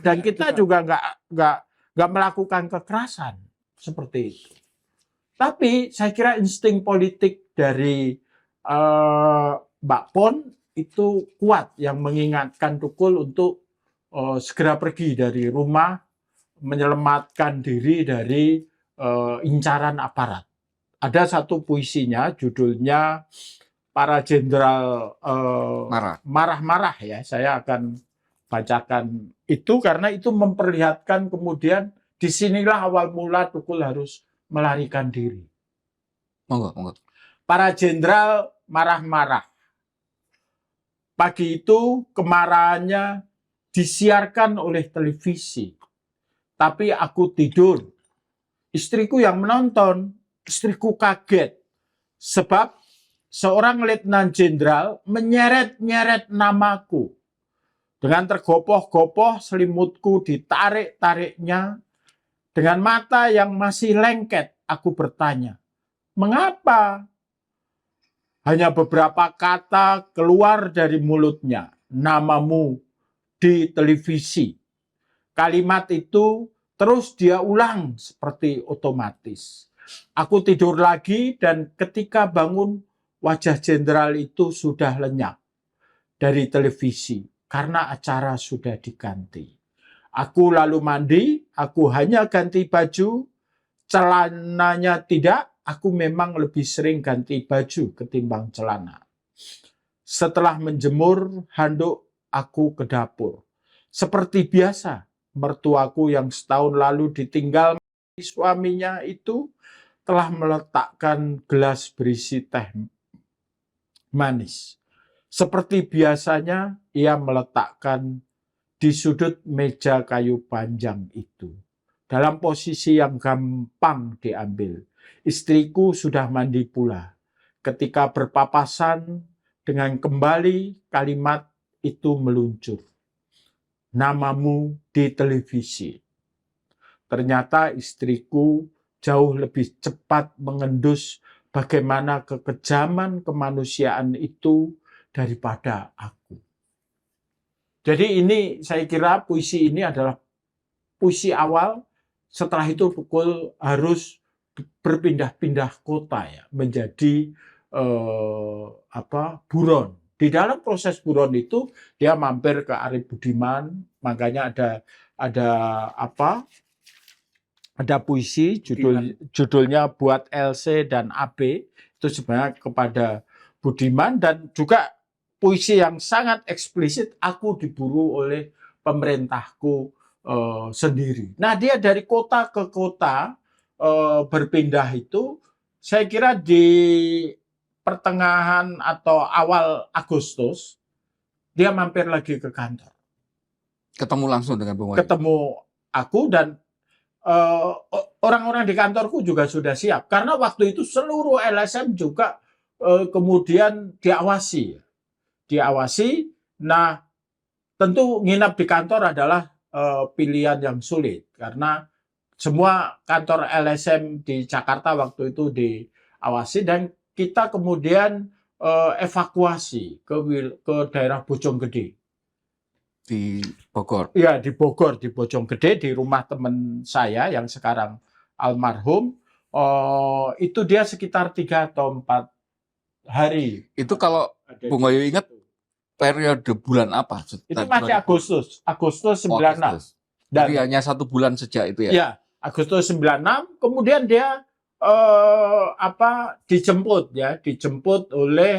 Dan kita juga nggak melakukan kekerasan. Seperti itu. Tapi saya kira insting politik dari Mbak Pon itu kuat yang mengingatkan Tukul untuk segera pergi dari rumah, menyelamatkan diri dari incaran aparat. Ada satu puisinya, judulnya Para Jenderal Marah-Marah ya. Saya akan bacakan itu karena itu memperlihatkan kemudian disinilah awal mula Tukul harus melarikan diri. Monggo. Para jenderal marah-marah. Pagi itu kemarahannya disiarkan oleh televisi. Tapi aku tidur. Istriku yang menonton, istriku kaget. Sebab seorang letnan jenderal menyeret-nyeret namaku. Dengan tergopoh-gopoh selimutku ditarik-tariknya. Dengan mata yang masih lengket, aku bertanya, mengapa? Hanya beberapa kata keluar dari mulutnya, namamu di televisi. Kalimat itu terus dia ulang seperti otomatis. Aku tidur lagi dan ketika bangun, wajah jenderal itu sudah lenyap dari televisi karena acara sudah diganti. Aku lalu mandi, aku hanya ganti baju, celananya tidak. Aku memang lebih sering ganti baju ketimbang celana. Setelah menjemur handuk, aku ke dapur. Seperti biasa, mertuaku yang setahun lalu ditinggal suaminya itu telah meletakkan gelas berisi teh manis. Seperti biasanya, ia meletakkan di sudut meja kayu panjang itu. Dalam posisi yang gampang diambil. Istriku sudah mandi pula. Ketika berpapasan dengan kembali kalimat itu meluncur. Namamu di televisi. Ternyata istriku jauh lebih cepat mengendus bagaimana kekejaman kemanusiaan itu daripada aku. Jadi ini saya kira puisi ini adalah puisi awal. Setelah itu Tukul harus berpindah-pindah kota ya, menjadi buron. Di dalam proses buron itu dia mampir ke Arif Budiman, makanya ada puisi judulnya Buat LC dan AB itu sebenarnya kepada Budiman, dan juga puisi yang sangat eksplisit, aku diburu oleh pemerintahku sendiri. Nah, dia dari kota ke kota berpindah itu, saya kira di pertengahan atau awal Agustus dia mampir lagi ke kantor. Ketemu langsung dengan Bung Wahyu. Ketemu aku dan orang-orang di kantorku juga sudah siap karena waktu itu seluruh LSM juga kemudian diawasi. Nah, tentu nginap di kantor adalah pilihan yang sulit karena semua kantor LSM di Jakarta waktu itu diawasi dan kita kemudian evakuasi ke daerah Bojonggede. Di Bogor? Iya, di Bogor, di Bojonggede, di rumah teman saya yang sekarang almarhum. Itu dia sekitar 3 atau 4 hari. Itu kalau Bung Wahyu ingat periode bulan apa? Itu masih Agustus 96. Jadi hanya 1 bulan sejak itu ya? Iya, Agustus 96, kemudian dia dijemput oleh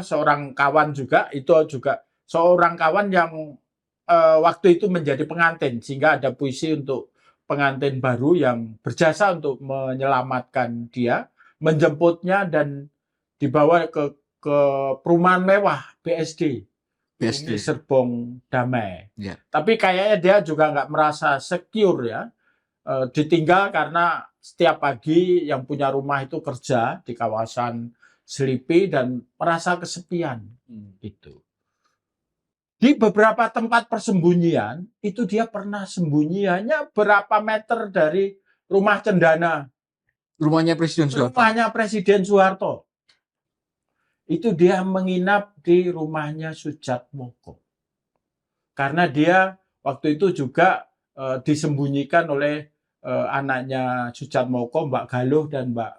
seorang kawan juga, itu juga seorang kawan yang waktu itu menjadi pengantin, sehingga ada puisi untuk pengantin baru yang berjasa untuk menyelamatkan dia, menjemputnya dan dibawa ke perumahan mewah BSD, Bumi Serpong Damai. Ya. Tapi kayaknya dia juga nggak merasa secure ya. Ditinggal karena setiap pagi yang punya rumah itu kerja di kawasan Selipi dan merasa kesepian gitu. Di beberapa tempat persembunyian itu dia pernah sembunyi hanya berapa meter dari rumah cendana. Rumahnya Presiden Soeharto. Rumahnya Presiden Soeharto. Itu dia menginap di rumahnya Soejatmoko. Karena dia waktu itu juga disembunyikan oleh anaknya Soejatmoko, Mbak Galuh dan Mbak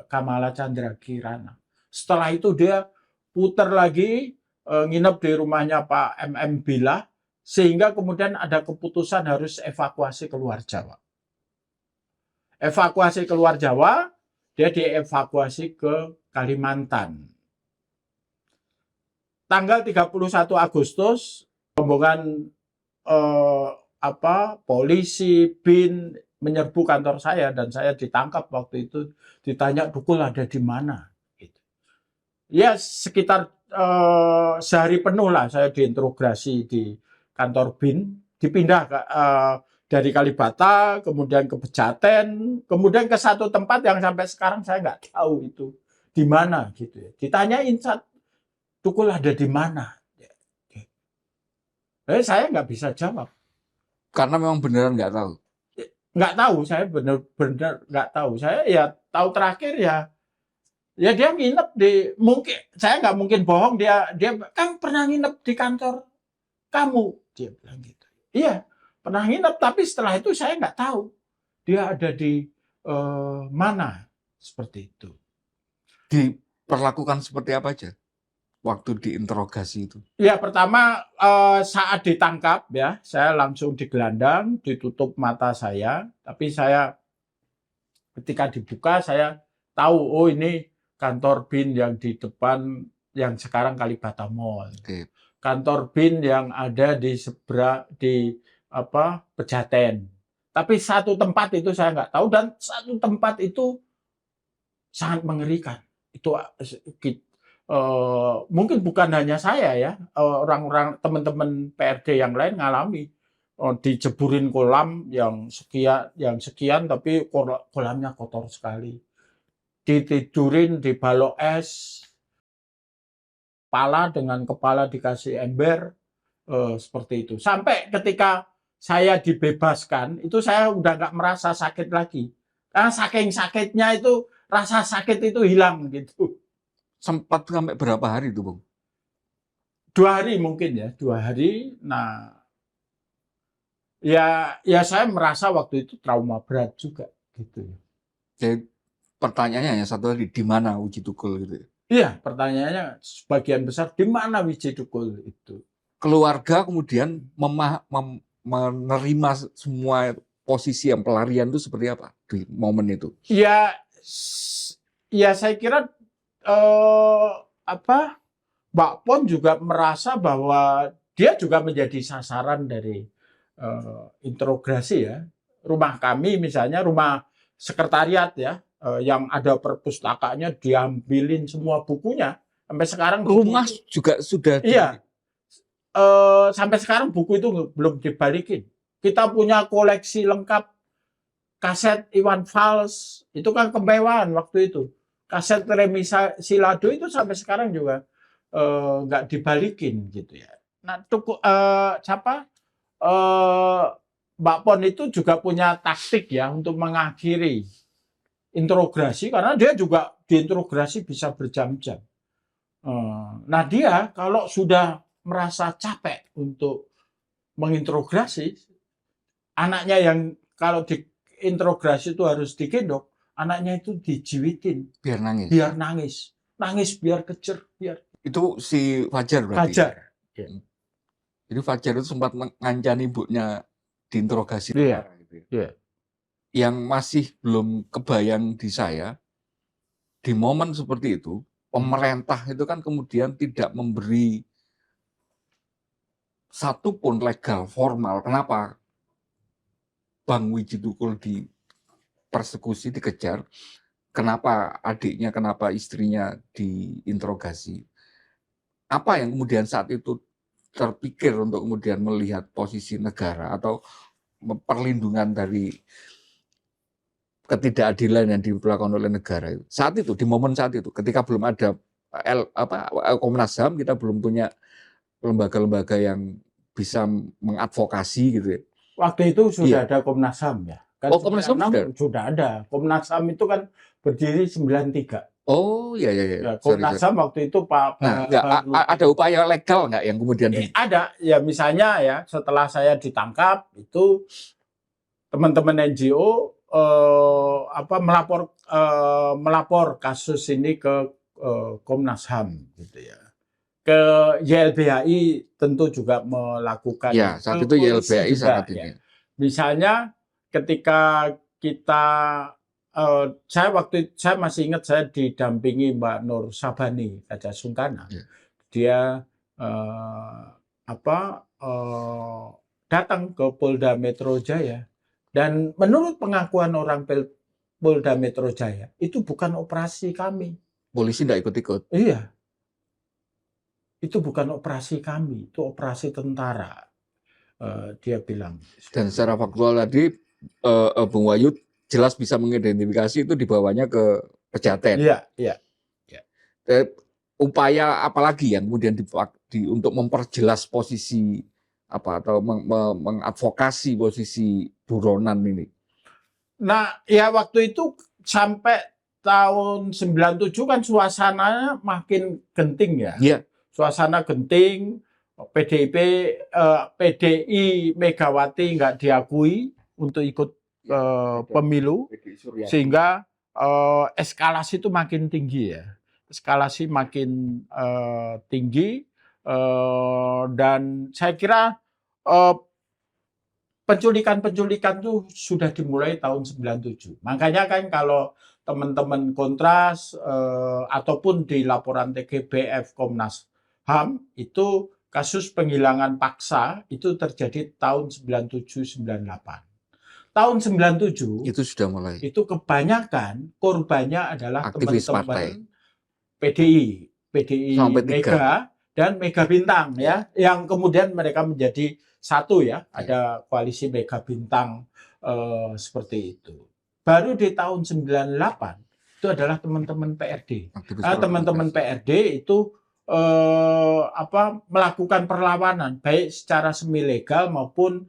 Kamala Chandra Kirana. Setelah itu dia putar lagi nginep di rumahnya Pak MM Billah, sehingga kemudian ada keputusan harus evakuasi keluar Jawa. Evakuasi keluar Jawa, dia dievakuasi ke Kalimantan. Tanggal 31 Agustus, rombongan polisi, BIN menyerbu kantor saya dan saya ditangkap waktu itu, ditanya Dukul ada di mana. Gitu. Ya sekitar sehari penuh lah saya diinterogasi di kantor BIN, dipindah dari Kalibata, kemudian ke Pejaten, kemudian ke satu tempat yang sampai sekarang saya nggak tahu itu di mana gitu ya. Ditanyain Dukul ada di mana? Saya nggak bisa jawab. Karena memang beneran nggak tahu. Nggak tahu, saya benar-benar nggak tahu. Saya ya tahu terakhir ya dia nginep di, mungkin saya nggak mungkin bohong, dia kan pernah nginep di kantor kamu, dia bilang gitu. Iya, pernah nginep, tapi setelah itu saya nggak tahu dia ada di mana, seperti itu. Diperlakukan seperti apa aja waktu diinterogasi itu? Ya, pertama saat ditangkap ya, saya langsung digelandang, ditutup mata saya, tapi saya ketika dibuka saya tahu, oh ini kantor BIN yang di depan yang sekarang Kalibata Mall. Oke. Kantor BIN yang ada di Pejaten. Tapi satu tempat itu saya nggak tahu, dan satu tempat itu sangat mengerikan. Itu mungkin bukan hanya saya ya, orang-orang teman-teman PRD yang lain ngalami dijeburin kolam yang sekian tapi kolamnya kotor sekali. Ditidurin di balok es, dengan kepala dikasih ember, seperti itu. Sampai ketika saya dibebaskan, itu saya udah nggak merasa sakit lagi. Karena saking sakitnya itu, rasa sakit itu hilang gitu. Sempat sampai berapa hari itu, Bung? 2 hari mungkin ya, 2 hari. Nah, ya saya merasa waktu itu trauma berat juga gitu. Jadi pertanyaannya hanya satu lagi, di mana Wiji Tukul gitu? Iya, pertanyaannya sebagian besar di mana Wiji Tukul itu. Keluarga kemudian menerima semua posisi yang pelarian itu seperti apa di momen itu? Ya saya kira Mbak Pon juga merasa bahwa dia juga menjadi sasaran dari interogasi ya. Rumah kami misalnya, rumah sekretariat ya, yang ada perpustakaannya diambilin semua bukunya. Sampai sekarang rumah juga sudah iya. Sampai sekarang buku itu belum dibalikin. Kita punya koleksi lengkap kaset Iwan Fals, itu kan kemewahan waktu itu. Kaset Remi Silado itu sampai sekarang juga nggak dibalikin gitu ya. Nah, Mbak Pon itu juga punya taktik ya untuk mengakhiri interogasi, karena dia juga diinterogasi bisa berjam-jam. Nah, dia kalau sudah merasa capek untuk menginterogasi, anaknya yang kalau diinterogasi itu harus digendong, anaknya itu dijiwitin. Biar nangis? Biar nangis. Nangis biar kejer. Itu si Fajar berarti? Fajar. Ya. Jadi Fajar itu sempat mengancam ibunya diinterogasi. Iya. Gitu ya. yang masih belum kebayang di saya, di momen seperti itu, pemerintah itu kan kemudian tidak memberi satupun legal formal. Kenapa Bang Wijitukul dipersekusi, dikejar? Kenapa adiknya, kenapa istrinya diinterogasi? Apa yang kemudian saat itu terpikir untuk kemudian melihat posisi negara atau perlindungan dari ketidakadilan yang diperlakukan oleh negara itu? Saat itu, di momen saat itu, ketika belum ada Komnas HAM, kita belum punya lembaga-lembaga yang bisa mengadvokasi gitu ya. Waktu itu sudah Iya. ada Komnas HAM ya. Kan Oh, Komnas HAM 96 sudah ada. Komnas HAM itu kan berdiri 93. Oh, iya. Ya, Sorry. Komnas HAM waktu itu Pak Nah, ada upaya legal nggak yang kemudian ada ya, misalnya ya, setelah saya ditangkap itu teman-teman NGO melapor kasus ini ke Komnas HAM gitu ya. Ke YLBHI tentu juga melakukan. Ya, saat itu YLBHI sangat ini. Ya. Misalnya ketika kita saya masih ingat saya didampingi Mbak Nur Sabani Kaca Sungkana. Ya. Dia datang ke Polda Metro Jaya, dan menurut pengakuan orang Polda Metro Jaya itu bukan operasi kami. Polisi tidak ikut-ikut. Iya. Itu bukan operasi kami, itu operasi tentara. Dia bilang. Dan secara faktual tadi Bung Wahyu jelas bisa mengidentifikasi itu dibawanya ke Pejaten. Iya. Upaya apalagi yang kemudian untuk memperjelas posisi atau mengadvokasi posisi buronan ini? Nah, ya waktu itu sampai tahun 97 kan suasananya makin genting ya. Iya. Suasana genting, PDI Megawati nggak diakui untuk ikut pemilu, sehingga eskalasi itu makin tinggi ya. Eskalasi makin tinggi, dan saya kira penculikan itu sudah dimulai tahun 97. Makanya kan kalau teman-teman Kontras ataupun di laporan TGBF Komnas HAM itu kasus penghilangan paksa itu terjadi tahun 97-98. Tahun 97 itu sudah mulai. Itu kebanyakan korbannya adalah teman-teman PDI Mega dan Mega Bintang ya, yang kemudian mereka menjadi satu ya, ada koalisi Mega Bintang seperti itu. Baru di tahun 98 itu adalah teman-teman PRD. Teman-teman PRD itu melakukan perlawanan baik secara semi legal maupun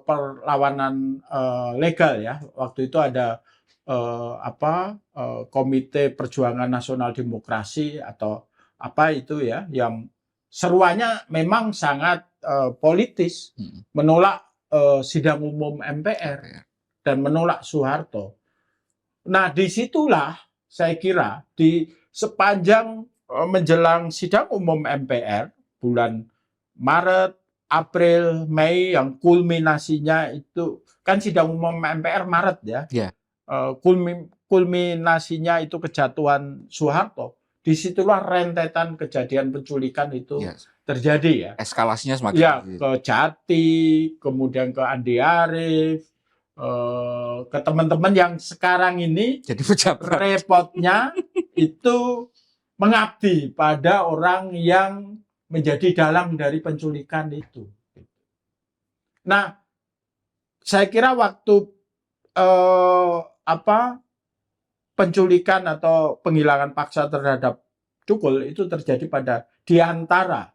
perlawanan legal ya. Waktu itu ada Komite Perjuangan Nasional Demokrasi atau apa itu ya, yang seruannya memang sangat politis, menolak sidang umum MPR dan menolak Soeharto. Nah, disitulah saya kira di sepanjang menjelang sidang umum MPR bulan Maret, April, Mei, yang kulminasinya itu kan sidang umum MPR Maret ya. Kulminasinya itu kejatuhan Soeharto. Disitulah rentetan kejadian penculikan itu terjadi ya. Eskalasinya semakin ke Jati, kemudian ke Andi Arief, ke teman-teman yang sekarang ini jadi pejabat. Repotnya itu mengabdi pada orang yang menjadi dalang dari penculikan itu. Nah, saya kira waktu penculikan atau penghilangan paksa terhadap Tukul itu terjadi di antara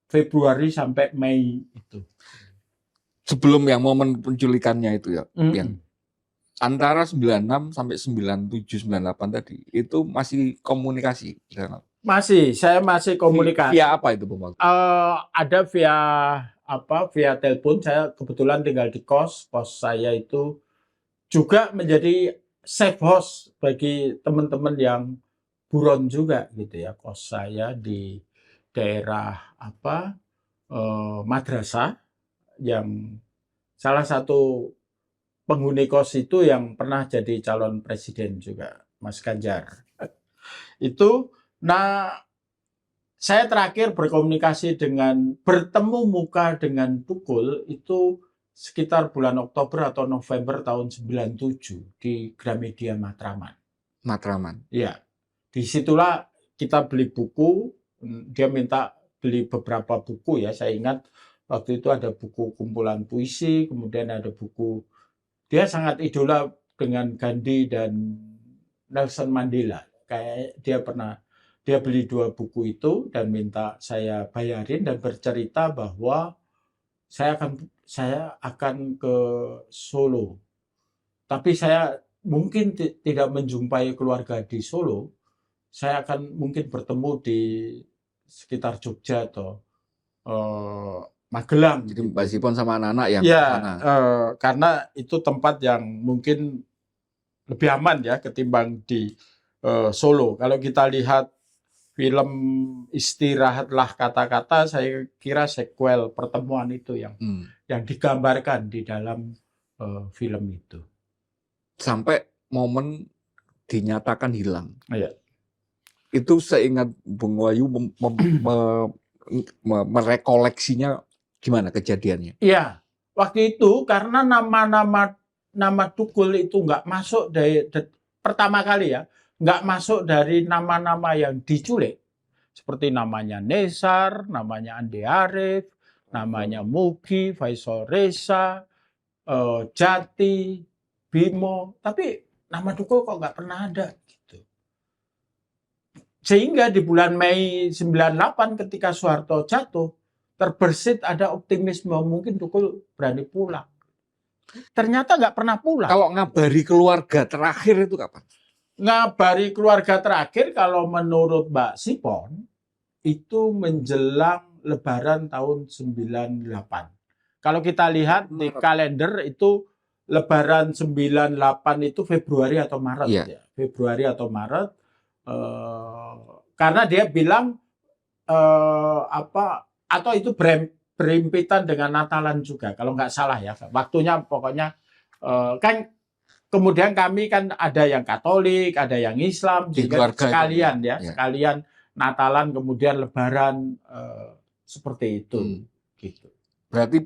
Februari sampai Mei itu. Sebelum yang momen penculikannya itu ya, yang antara 96 sampai 97 98 tadi itu masih komunikasi. Saya masih komunikasi. Via apa itu, Bung? Ada via telepon. Saya kebetulan tinggal di kos saya itu juga menjadi safe house bagi teman-teman yang buron juga gitu ya. Kos saya di daerah madrasah, yang salah satu penghuni kos itu yang pernah jadi calon presiden juga, Mas Ganjar. Itu, nah saya terakhir bertemu muka dengan Tukul itu sekitar bulan Oktober atau November tahun 97 di Gramedia Matraman. Matraman. Ya, disitulah kita beli buku. Dia minta beli beberapa buku ya. Saya ingat waktu itu ada buku kumpulan puisi, kemudian ada buku. Dia sangat idola dengan Gandhi dan Nelson Mandela. Kayak dia beli 2 buku itu dan minta saya bayarin dan bercerita bahwa saya akan ke Solo. Tapi saya mungkin tidak menjumpai keluarga di Solo. Saya akan mungkin bertemu di sekitar Jogja atau Magelang. Jadi Mbak Sipon sama anak-anak yang ya, sana. Karena itu tempat yang mungkin lebih aman ya ketimbang di Solo. Kalau kita lihat film Istirahatlah Kata-kata, saya kira sequel pertemuan itu yang digambarkan di dalam film itu. Sampai momen dinyatakan hilang. Iya. Itu seingat Bung Wahyu merekoleksinya gimana kejadiannya? Iya, waktu itu karena nama Tukul itu nggak masuk dari pertama kali ya, nggak masuk dari nama-nama yang diculik, seperti namanya Nesar, namanya Andi Arief, namanya Mugi, Faisal Reza, Jati, Bimo, tapi nama Tukul kok nggak pernah ada. Gitu. Sehingga di bulan Mei 98 ketika Soeharto jatuh, terbersit ada optimisme mungkin Tukul berani pulang. Ternyata nggak pernah pulang. Kalau ngabari keluarga terakhir itu kapan? Ngabari keluarga terakhir kalau menurut Mbak Sipon itu menjelang Lebaran tahun 98. Kalau kita lihat di kalender itu Lebaran 98 itu Februari atau Maret ya. Februari atau Maret. Karena dia bilang atau itu berhimpitan dengan Natalan juga kalau nggak salah ya. Waktunya pokoknya kan kemudian kami kan ada yang Katolik, ada yang Islam, juga sekalian ya, sekalian Natalan kemudian Lebaran seperti itu. Gitu. Berarti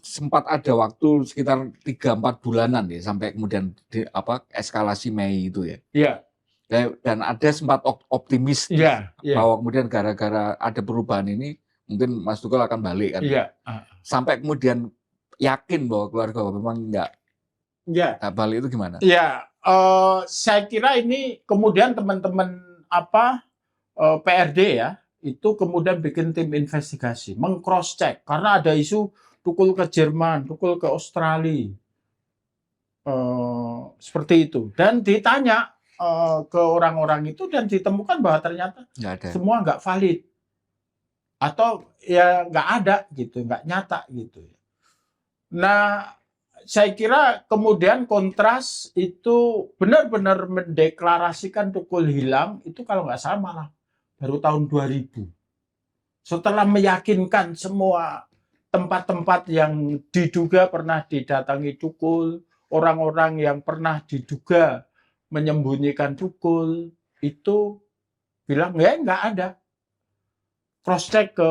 sempat ada waktu sekitar 3-4 bulanan ya sampai kemudian eskalasi Mei itu ya. Iya. Dan ada sempat optimis bahwa kemudian gara-gara ada perubahan ini mungkin Mas Tukul akan balik kan. Iya. Sampai kemudian yakin bahwa keluarga memang nggak balik itu gimana? Iya, saya kira ini kemudian teman-teman PRD ya itu kemudian bikin tim investigasi, meng-cross check karena ada isu Tukul ke Jerman, Tukul ke Australia, seperti itu dan ditanya ke orang-orang itu dan ditemukan bahwa ternyata semua nggak valid atau ya nggak ada gitu, nggak nyata gitu. Nah, saya kira kemudian Kontras itu benar-benar mendeklarasikan Tukul hilang itu kalau nggak salah malah baru tahun 2000. Setelah meyakinkan semua tempat-tempat yang diduga pernah didatangi Tukul, orang-orang yang pernah diduga menyembunyikan Tukul itu bilang ya nggak ada. Cross check ke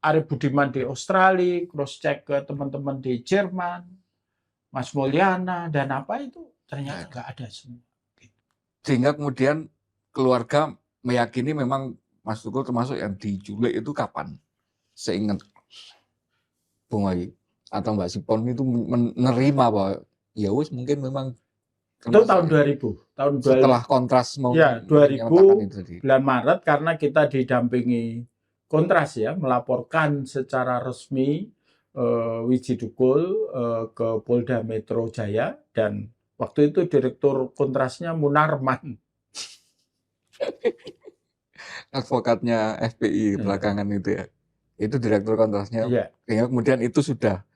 Arief Budiman di Australia, cross check ke teman-teman di Jerman, Mas Mulyana dan itu ternyata nggak ada semua. Sehingga kemudian keluarga meyakini memang Mas Tukul termasuk yang diculik itu kapan? Seingat Bung Wahyu atau Mbak Sipon itu menerima bahwa ya wis mungkin memang itu tahun 2000. Setelah Kontras mau 2000 bulan Maret karena kita didampingi Kontras ya melaporkan secara resmi Widji Tukul ke Polda Metro Jaya dan waktu itu direktur Kontrasnya Munarman. Advokatnya FPI belakangan itu ya. Itu direktur Kontrasnya. Sehingga kemudian itu sudah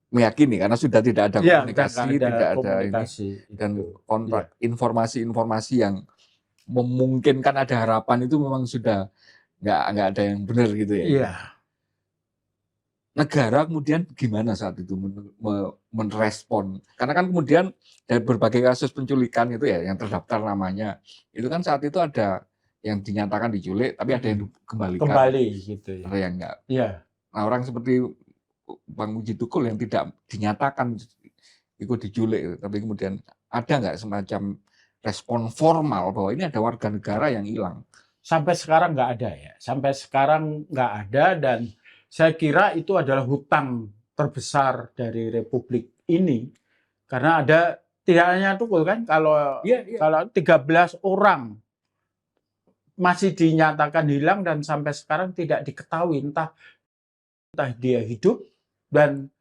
meyakini karena sudah tidak ada komunikasi, tidak ada ini dan kontrak informasi-informasi yang memungkinkan ada harapan itu memang sudah nggak ada yang benar gitu ya. Iya. Negara kemudian gimana saat itu merespon. Karena kan kemudian dari berbagai kasus penculikan itu ya yang terdaftar namanya, itu kan saat itu ada yang dinyatakan diculik, tapi ada yang dikembalikan, Kembali gitu ya. ada yang enggak. Iya. Nah, orang seperti Bang Uji Tukul yang tidak dinyatakan ikut diculik, tapi kemudian ada nggak semacam respon formal bahwa ini ada warga negara yang hilang? Sampai sekarang nggak ada ya. Sampai sekarang nggak ada, dan saya kira itu adalah hutang terbesar dari Republik ini. Karena ada, tidak hanya Tukul kan, kalau 13 orang masih dinyatakan hilang dan sampai sekarang tidak diketahui entah dia hidup, dan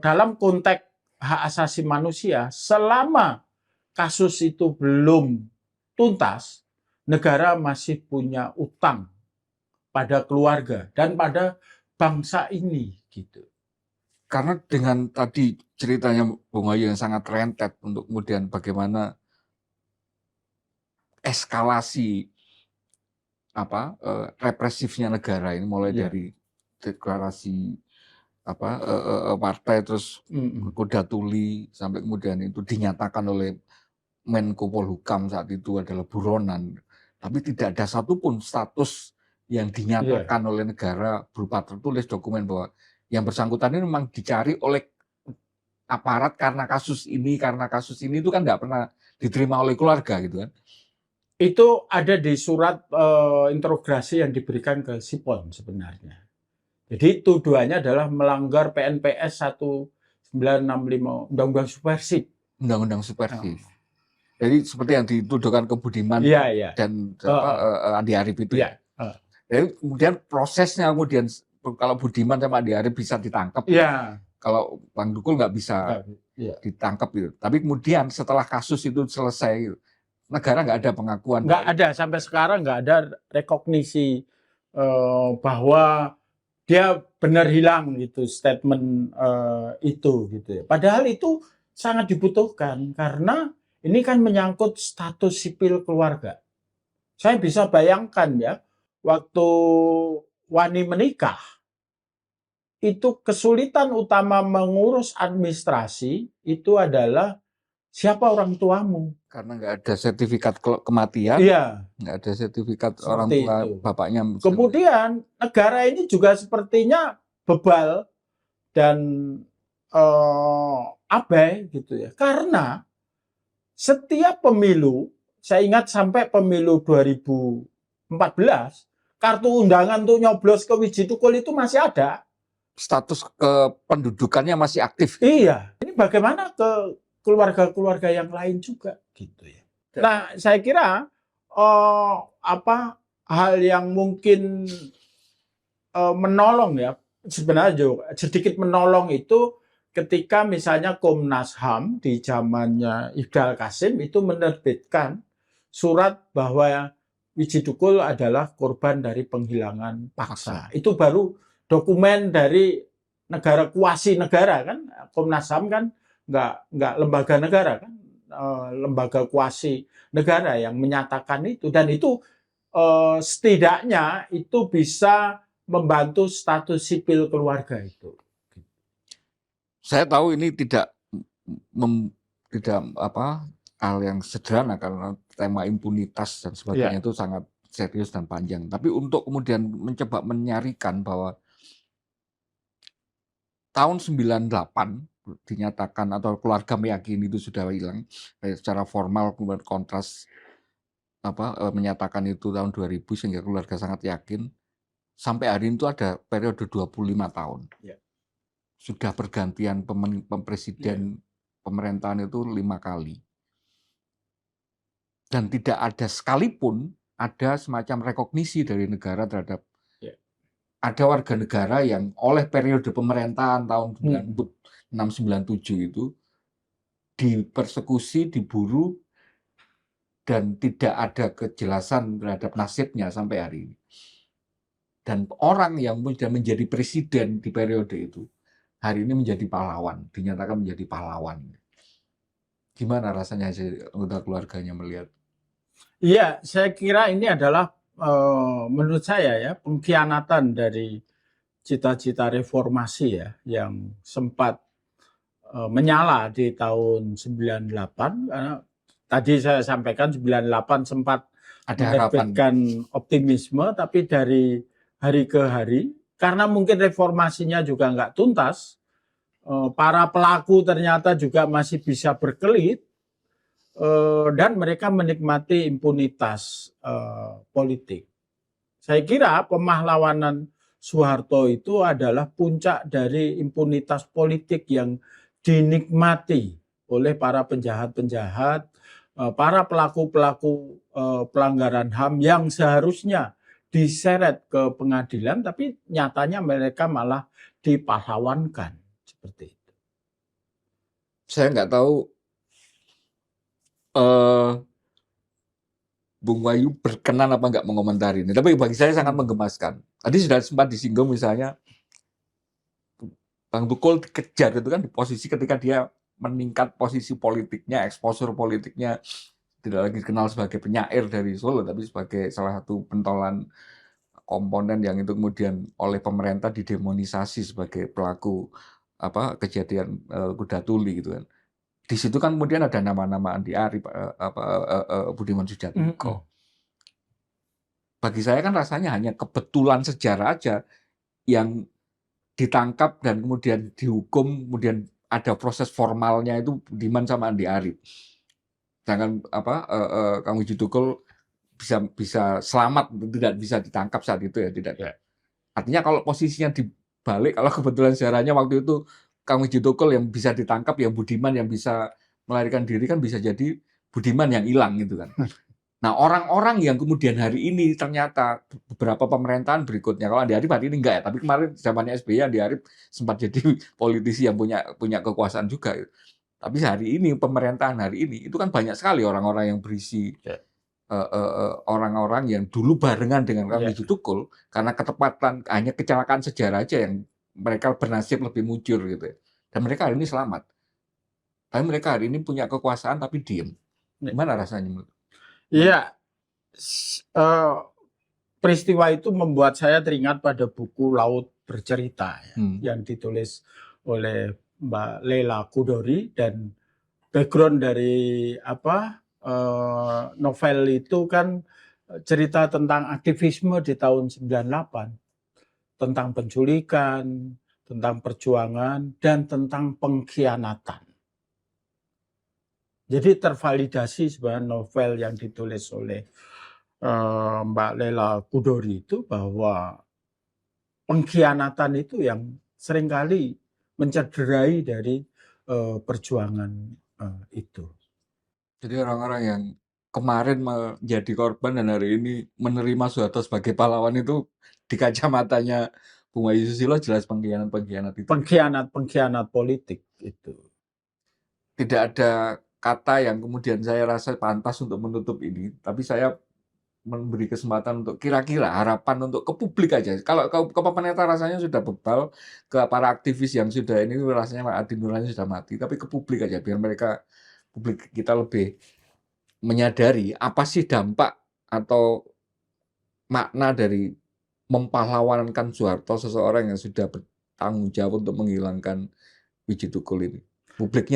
dalam konteks hak asasi manusia, selama kasus itu belum tuntas, negara masih punya utang pada keluarga dan pada bangsa ini gitu. Karena dengan tadi ceritanya Bung Wahyu yang sangat rentet untuk kemudian bagaimana eskalasi represifnya negara ini mulai dari deklarasi partai terus kuda tuli sampai kemudian itu dinyatakan oleh Menko Polhukam saat itu adalah buronan, tapi tidak ada satupun status yang dinyatakan oleh negara berupa tertulis dokumen bahwa yang bersangkutan ini memang dicari oleh aparat karena kasus ini itu kan nggak pernah diterima oleh keluarga gitu kan. Itu ada di surat interogasi yang diberikan ke Sipon sebenarnya. Jadi tuduhannya adalah melanggar PNPS 1965, Undang-Undang Subversif. Undang-Undang Subversif. Jadi seperti yang dituduhkan ke Budiman dan Andi Arief itu ya. Jadi kemudian prosesnya kemudian kalau Budiman sama Andi Arief bisa ditangkap, kalau Bang Dukul nggak bisa ditangkap gitu. Tapi kemudian setelah kasus itu selesai, negara nggak ada pengakuan. Nggak ada, sampai sekarang nggak ada rekognisi bahwa dia benar hilang gitu, statement itu gitu ya. Padahal itu sangat dibutuhkan karena ini kan menyangkut status sipil keluarga. Saya bisa bayangkan ya, waktu Wani menikah, itu kesulitan utama mengurus administrasi itu adalah siapa orang tuamu. Karena nggak ada sertifikat kematian, nggak ada sertifikat seperti orang tua itu. Bapaknya. Kemudian negara ini juga sepertinya bebal dan abai gitu ya. Karena setiap pemilu, saya ingat sampai pemilu 2014, kartu undangan tuh nyoblos ke Wiji Tukul itu masih ada. Status kependudukannya masih aktif. Iya. Ini bagaimana ke keluarga-keluarga yang lain juga gitu ya. Nah, saya kira hal yang mungkin menolong ya, sebenarnya juga sedikit menolong itu ketika misalnya Komnas HAM di zamannya Ifdal Kasim itu menerbitkan surat bahwa Wiji Tukul adalah korban dari penghilangan paksa. Itu baru dokumen dari negara, kuasi negara kan. Komnas HAM kan nggak lembaga negara kan, lembaga kuasi negara yang menyatakan itu, dan itu setidaknya itu bisa membantu status sipil keluarga itu. Saya tahu ini tidak hal yang sederhana karena tema impunitas dan sebagainya itu sangat serius dan panjang. Tapi untuk kemudian mencoba menyarikan bahwa tahun 98 dinyatakan atau keluarga meyakini itu sudah hilang, secara formal kemudian kontras menyatakan itu tahun 2000 sehingga keluarga sangat yakin. Sampai hari itu ada periode 25 tahun. Sudah pergantian presiden pemerintahan itu 5 kali. Dan tidak ada sekalipun ada semacam rekognisi dari negara terhadap ada warga negara yang oleh periode pemerintahan tahun 1997 itu dipersekusi, diburu, dan tidak ada kejelasan terhadap nasibnya sampai hari ini. Dan orang yang sudah menjadi presiden di periode itu hari ini menjadi pahlawan, dinyatakan menjadi pahlawan. Gimana rasanya anggota keluarganya melihat? Iya, saya kira ini adalah menurut saya ya pengkhianatan dari cita-cita reformasi ya yang sempat menyala di tahun 98, karena tadi saya sampaikan 98 sempat Ada harapan. menerbitkan optimisme, tapi dari hari ke hari, karena mungkin reformasinya juga nggak tuntas, para pelaku ternyata juga masih bisa berkelit, dan mereka menikmati impunitas politik. Saya kira pemahlawanan Soeharto itu adalah puncak dari impunitas politik yang dinikmati oleh para penjahat-penjahat, para pelaku-pelaku pelanggaran HAM yang seharusnya diseret ke pengadilan, tapi nyatanya mereka malah dipahlawankan seperti itu. Saya nggak tahu eh, Bung Wahyu berkenan apa nggak mengomentari ini, tapi bagi saya sangat menggemaskan. Tadi sudah sempat disinggung misalnya Bang Tukul dikejar itu kan di posisi ketika dia meningkat posisi politiknya, exposure politiknya, tidak lagi dikenal sebagai penyair dari Solo, tapi sebagai salah satu pentolan komponen yang itu kemudian oleh pemerintah didemonisasi sebagai pelaku kejadian kuda tuli gitu kan. Di situ kan kemudian ada nama-nama Andi Arief, Budiman Sujatmiko. Bagi saya kan rasanya hanya kebetulan sejarah aja yang ditangkap dan kemudian dihukum, kemudian ada proses formalnya itu Budiman sama Andi Arief. Sedangkan Kang Wiji Tukul bisa selamat, tidak bisa ditangkap saat itu ya, tidak. Ya. Artinya kalau posisinya dibalik, kalau kebetulan sejarahnya waktu itu Kang Wiji Tukul yang bisa ditangkap, yang Budiman yang bisa melarikan diri, kan bisa jadi Budiman yang hilang gitu kan. Nah, orang-orang yang kemudian hari ini ternyata beberapa pemerintahan berikutnya, kalau Andi Arief hari ini enggak ya, tapi kemarin zamannya SBY Andi Arief sempat jadi politisi yang punya kekuasaan juga. Tapi hari ini pemerintahan hari ini itu kan banyak sekali orang-orang yang berisi orang-orang yang dulu barengan dengan Kang Wiji Tukul, karena ketepatan hanya kecelakaan sejarah aja yang mereka bernasib lebih mujur gitu ya. Dan mereka hari ini selamat. Tapi mereka hari ini punya kekuasaan tapi diem. Gimana rasanya? Iya, peristiwa itu membuat saya teringat pada buku Laut Bercerita yang ditulis oleh Mbak Lela Kudori, dan background dari novel itu kan cerita tentang aktivisme di tahun 98, tentang penculikan, tentang perjuangan, dan tentang pengkhianatan. Jadi tervalidasi sebenarnya novel yang ditulis oleh Mbak Lela Kudori itu, bahwa pengkhianatan itu yang seringkali mencederai dari perjuangan itu. Jadi orang-orang yang kemarin menjadi korban dan hari ini menerima Soeharto sebagai pahlawan itu di kacamatanya Bung Wahyu Susilo jelas pengkhianat itu. Pengkhianat politik itu. Tidak ada kata yang kemudian saya rasa pantas untuk menutup ini, tapi saya memberi kesempatan untuk kira-kira harapan untuk ke publik aja. Kalau ke pemerintah rasanya sudah bebal, ke para aktivis yang sudah ini rasanya Adi Nurani sudah mati, tapi ke publik aja biar publik kita lebih menyadari apa sih dampak atau makna dari mempahlawankan Soeharto, seseorang yang sudah bertanggung jawab untuk menghilangkan Wiji Tukul ini. Publik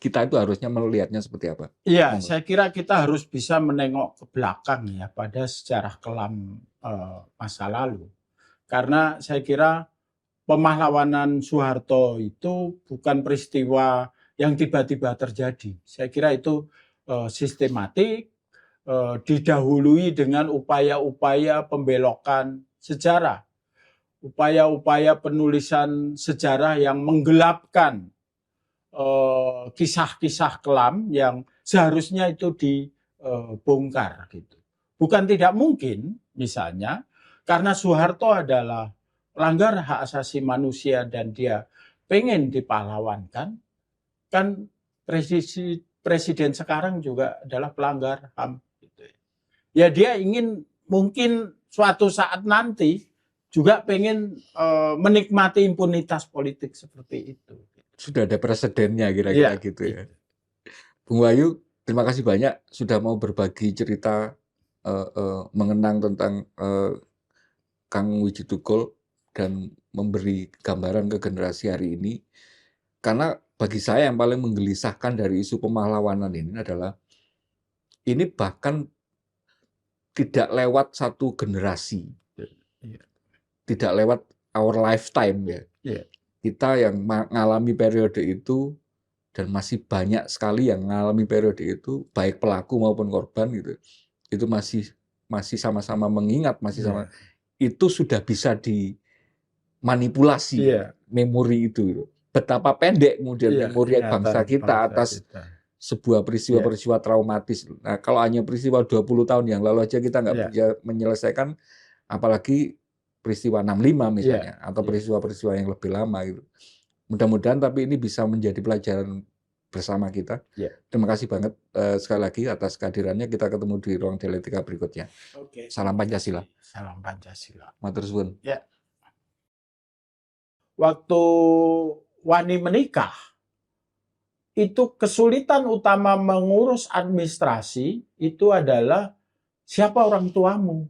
kita itu harusnya melihatnya seperti apa? Iya, saya kira kita harus bisa menengok ke belakang ya pada sejarah kelam masa lalu. Karena saya kira pemahlawanan Soeharto itu bukan peristiwa yang tiba-tiba terjadi. Saya kira itu sistematik, didahului dengan upaya-upaya pembelokan sejarah, upaya-upaya penulisan sejarah yang menggelapkan kisah-kisah kelam yang seharusnya itu dibongkar gitu. Bukan tidak mungkin, misalnya karena Soeharto adalah pelanggar hak asasi manusia dan dia pengen dipahlawankan, kan presiden sekarang juga adalah pelanggar HAM. Gitu. Ya dia ingin mungkin suatu saat nanti juga pengen menikmati impunitas politik seperti itu. Sudah ada presidennya kira-kira gitu ya. Bung Wahyu, terima kasih banyak sudah mau berbagi cerita mengenang tentang Kang Wiji Tukul dan memberi gambaran ke generasi hari ini. karena bagi saya yang paling menggelisahkan dari isu pemahlawanan ini adalah ini bahkan tidak lewat satu generasi, Iya. tidak lewat our lifetime ya. Iya. Kita yang mengalami periode itu dan masih banyak sekali yang mengalami periode itu, baik pelaku maupun korban gitu. Itu masih sama-sama mengingat, masih sama itu sudah bisa dimanipulasi Iya. memori itu gitu. Betapa pendek kemudian Iya, memori ingatan bangsa kita bangsa atas kita. sebuah peristiwa-peristiwa traumatis. Nah, kalau hanya peristiwa 20 tahun yang lalu aja kita nggak Iya. bisa menyelesaikan, apalagi peristiwa 65 misalnya, atau Iya. peristiwa-peristiwa yang lebih lama gitu. Mudah-mudahan tapi ini bisa menjadi pelajaran bersama kita. Iya. Terima kasih banget sekali lagi atas kehadirannya. Kita ketemu di ruang dialektika berikutnya. Oke. Salam Pancasila. Salam Pancasila. Matur suwun. Ya. Waktu Wani menikah, itu kesulitan utama mengurus administrasi itu adalah siapa orang tuamu.